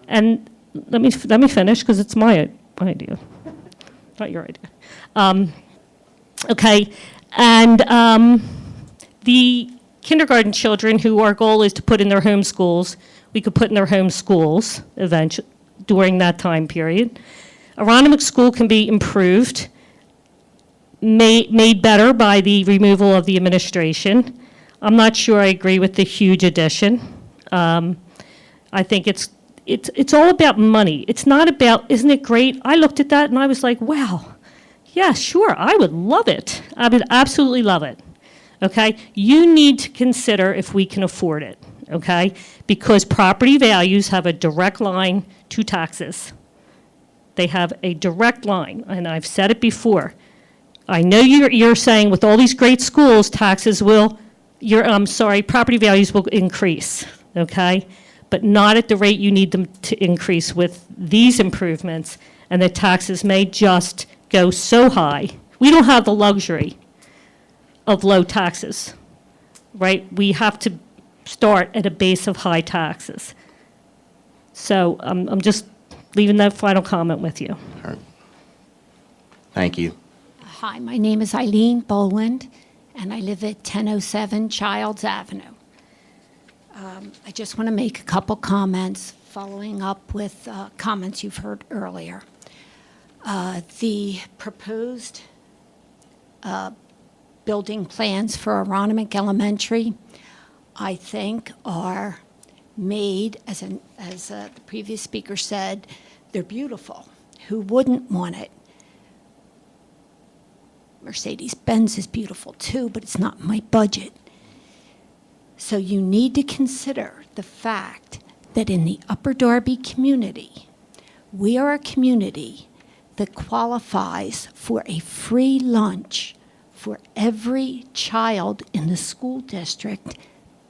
And let me finish, because it's my idea, not your idea. Okay, and the kindergarten children who our goal is to put in their home schools, we could put in their home schools eventually during that time period. Aeronamic School can be improved, made better by the removal of the administration. I'm not sure I agree with the huge addition. I think it's all about money. It's not about, isn't it great? I looked at that and I was like, wow, yeah, sure, I would love it. I would absolutely love it, okay? You need to consider if we can afford it, okay? Because property values have a direct line to taxes. They have a direct line, and I've said it before. I know you're saying with all these great schools, property values will increase, okay? But not at the rate you need them to increase with these improvements, and the taxes may just go so high. We don't have the luxury of low taxes, right? We have to start at a base of high taxes. So I'm just leaving that final comment with you. All right. Thank you. Hi, my name is Eileen Boland, and I live at 1007 Childs Avenue. I just want to make a couple comments following up with comments you've heard earlier. The proposed building plans for Aeronamic Elementary, I think, are made, as the previous speaker said, they're beautiful. Who wouldn't want it? Mercedes-Benz is beautiful too, but it's not my budget. So you need to consider the fact that in the Upper Darby community, we are a community that qualifies for a free lunch for every child in the school district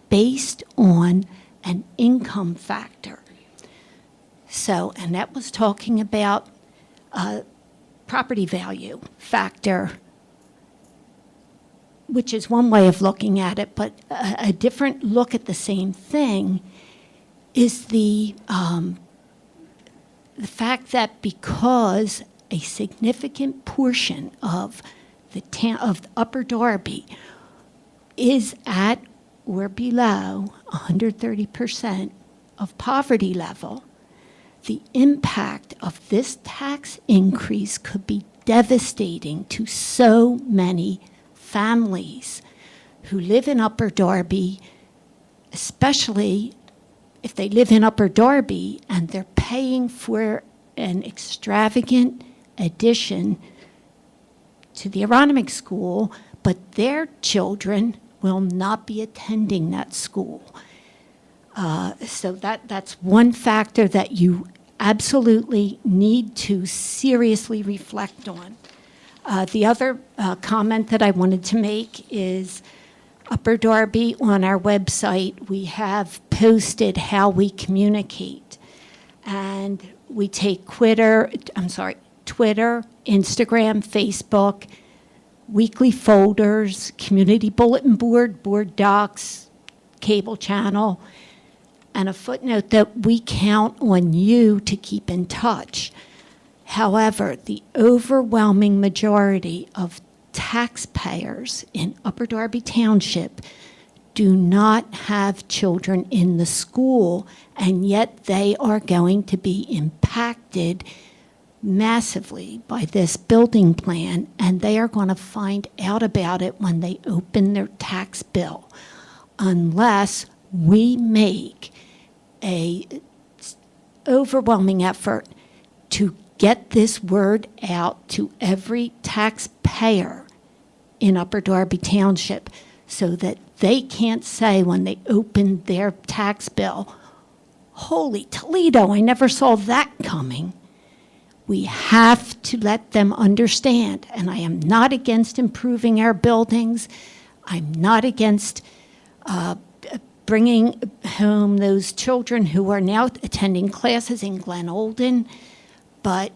based on an income factor. So, and that was talking about property value factor, which is one way of looking at it, but a different look at the same thing is the fact that because a significant portion of the town of Upper Darby is at or below 130% of poverty level, the impact of this tax increase could be devastating to so many families who live in Upper Darby, especially if they live in Upper Darby and they're paying for an extravagant addition to the Aeronamic School, but their children will not be attending that school. So that's one factor that you absolutely need to seriously reflect on. The other comment that I wanted to make is Upper Darby, on our website, we have posted how we communicate. And we take Twitter, Instagram, Facebook, weekly folders, community bulletin board, board docs, cable channel, and a footnote that we count on you to keep in touch. However, the overwhelming majority of taxpayers in Upper Darby Township do not have children in the school, and yet they are going to be impacted massively by this building plan, and they are going to find out about it when they open their tax bill, unless we make a overwhelming effort to get this word out to every taxpayer in Upper Darby Township so that they can't say when they open their tax bill, holy Toledo, I never saw that coming. We have to let them understand, and I am not against improving our buildings. I'm not against bringing home those children who are now attending classes in Glen Olden, but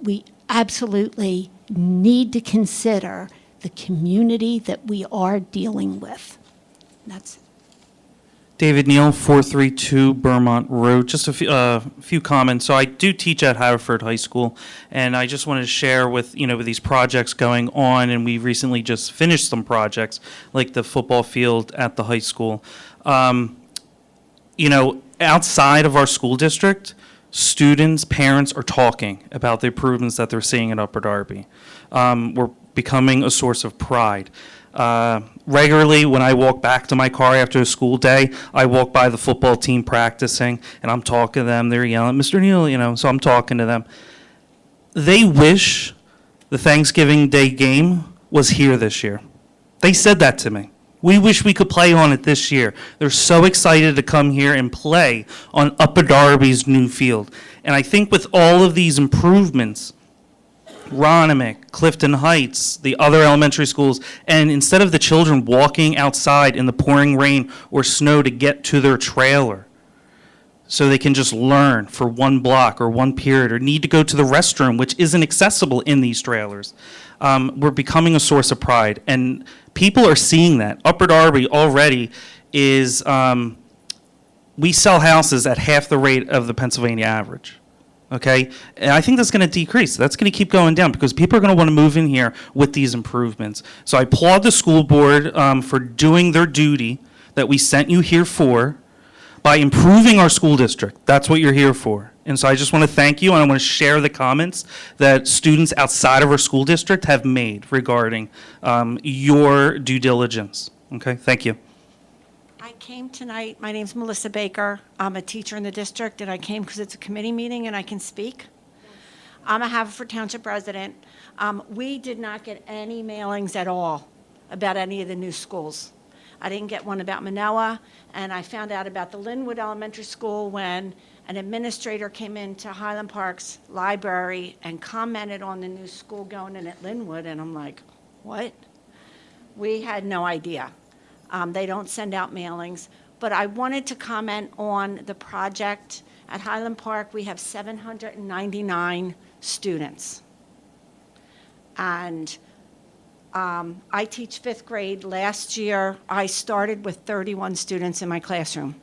we absolutely need to consider the community that we are dealing with. That's it. David Neal, 432 Bermont Road. Just a few comments. So I do teach at Haverford High School, and I just wanted to share with with these projects going on, and we recently just finished some projects like the football field at the high school. Outside of our school district, students, parents are talking about the improvements that they're seeing in Upper Darby. We're becoming a source of pride. Regularly, when I walk back to my car after a school day, I walk by the football team practicing, and I'm talking to them. They're yelling, "Mr. Neal," so I'm talking to them. They wish the Thanksgiving Day game was here this year. They said that to me. We wish we could play on it this year. They're so excited to come here and play on Upper Darby's new field. And I think with all of these improvements, Aeronamic, Clifton Heights, the other elementary schools, and instead of the children walking outside in the pouring rain or snow to get to their trailer so they can just learn for one block or one period or need to go to the restroom, which isn't accessible in these trailers, we're becoming a source of pride. And people are seeing that. Upper Darby already is, we sell houses at half the rate of the Pennsylvania average. Okay, and I think that's going to decrease. That's going to keep going down because people are going to want to move in here with these improvements. So I applaud the school board for doing their duty that we sent you here for by improving our school district. That's what you're here for. And so I just want to thank you, and I want to share the comments that students outside of our school district have made regarding your due diligence. Okay, thank you. I came tonight, my name's Melissa Baker. I'm a teacher in the district, and I came because it's a committee meeting and I can speak. I'm a Haverford Township resident. We did not get any mailings at all about any of the new schools. I didn't get one about Manoa, and I found out about the Linwood Elementary School when an administrator came into Highland Park's library and commented on the new school going in at Linwood, and I'm like, what? We had no idea. They don't send out mailings. But I wanted to comment on the project. At Highland Park, we have 799 students. And I teach fifth grade. Last year, I started with 31 students in my classroom.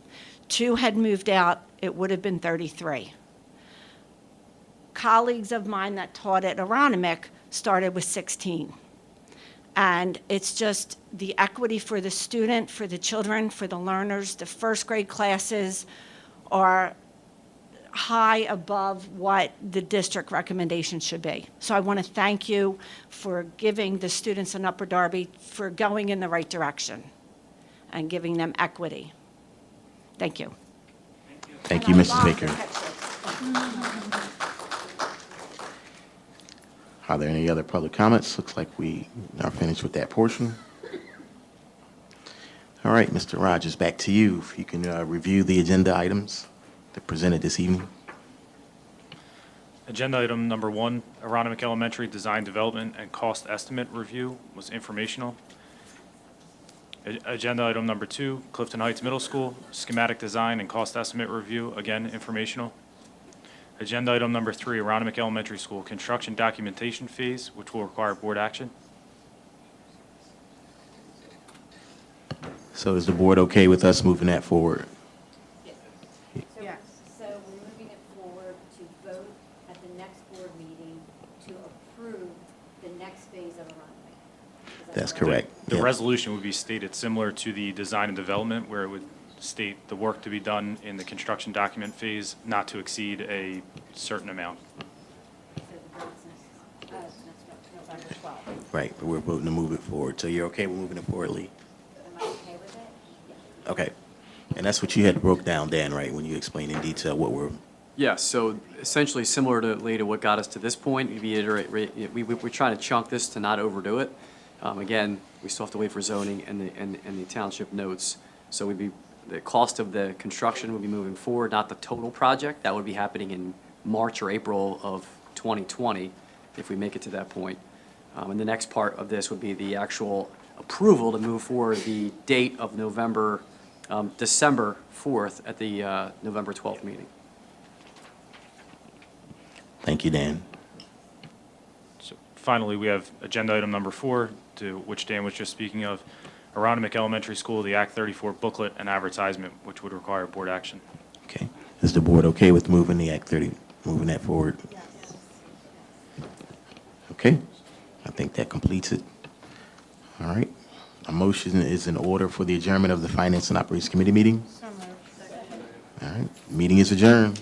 2 had moved out. It would have been 33. Colleagues of mine that taught at Aeronamic started with 16. And it's just the equity for the student, for the children, for the learners. The first grade classes are high above what the district recommendation should be. So I want to thank you for giving the students in Upper Darby for going in the right direction and giving them equity. Thank you. Thank you, Mrs. Baker. Are there any other public comments? Looks like we are finished with that portion. All right, Mr. Rogers, back to you. If you can review the agenda items that presented this evening. Agenda item number 1, Aeronamic Elementary Design Development and Cost Estimate Review was informational. Agenda item number 2, Clifton Heights Middle School Schematic Design and Cost Estimate Review, again, informational. Agenda item number 3, Aeronamic Elementary School Construction Documentation Phase, which will require board action. So is the board okay with us moving that forward? Yes. So we're moving it forward to vote at the next board meeting to approve the next phase of Aeronamic. That's correct. The Yeah. resolution would be stated similar to the design and development, where it would state the work to be done in the construction document phase, not to exceed a certain amount. So the vote's November 12th. Right, but we're voting to move it forward. So you're okay with moving it forward, Lee? Am I okay with it? Yeah. Okay. And that's what you had broke down, Dan, right, when you explained in detail what we're, Yeah, so essentially similar to later what got us to this point, we're trying to chunk this to not overdo it. Again, we still have to wait for zoning and the township notes. So the cost of the construction would be moving forward, not the total project. That would be happening in March or April of 2020, if we make it to that point. And the next part of this would be the actual approval to move forward the date of December 4th at the November 12th meeting. thank you, Dan. So finally, we have agenda item number 4, to which Dan was just speaking of, Aeronamic Elementary School, the Act 34 booklet and advertisement, which would require board action. Okay. Is the board okay with moving the Act 30, moving that forward? Okay. I think that completes it. All right. A motion is in order for the adjournment of the Finance and Operations Committee meeting. So moved. All right. Meeting is adjourned.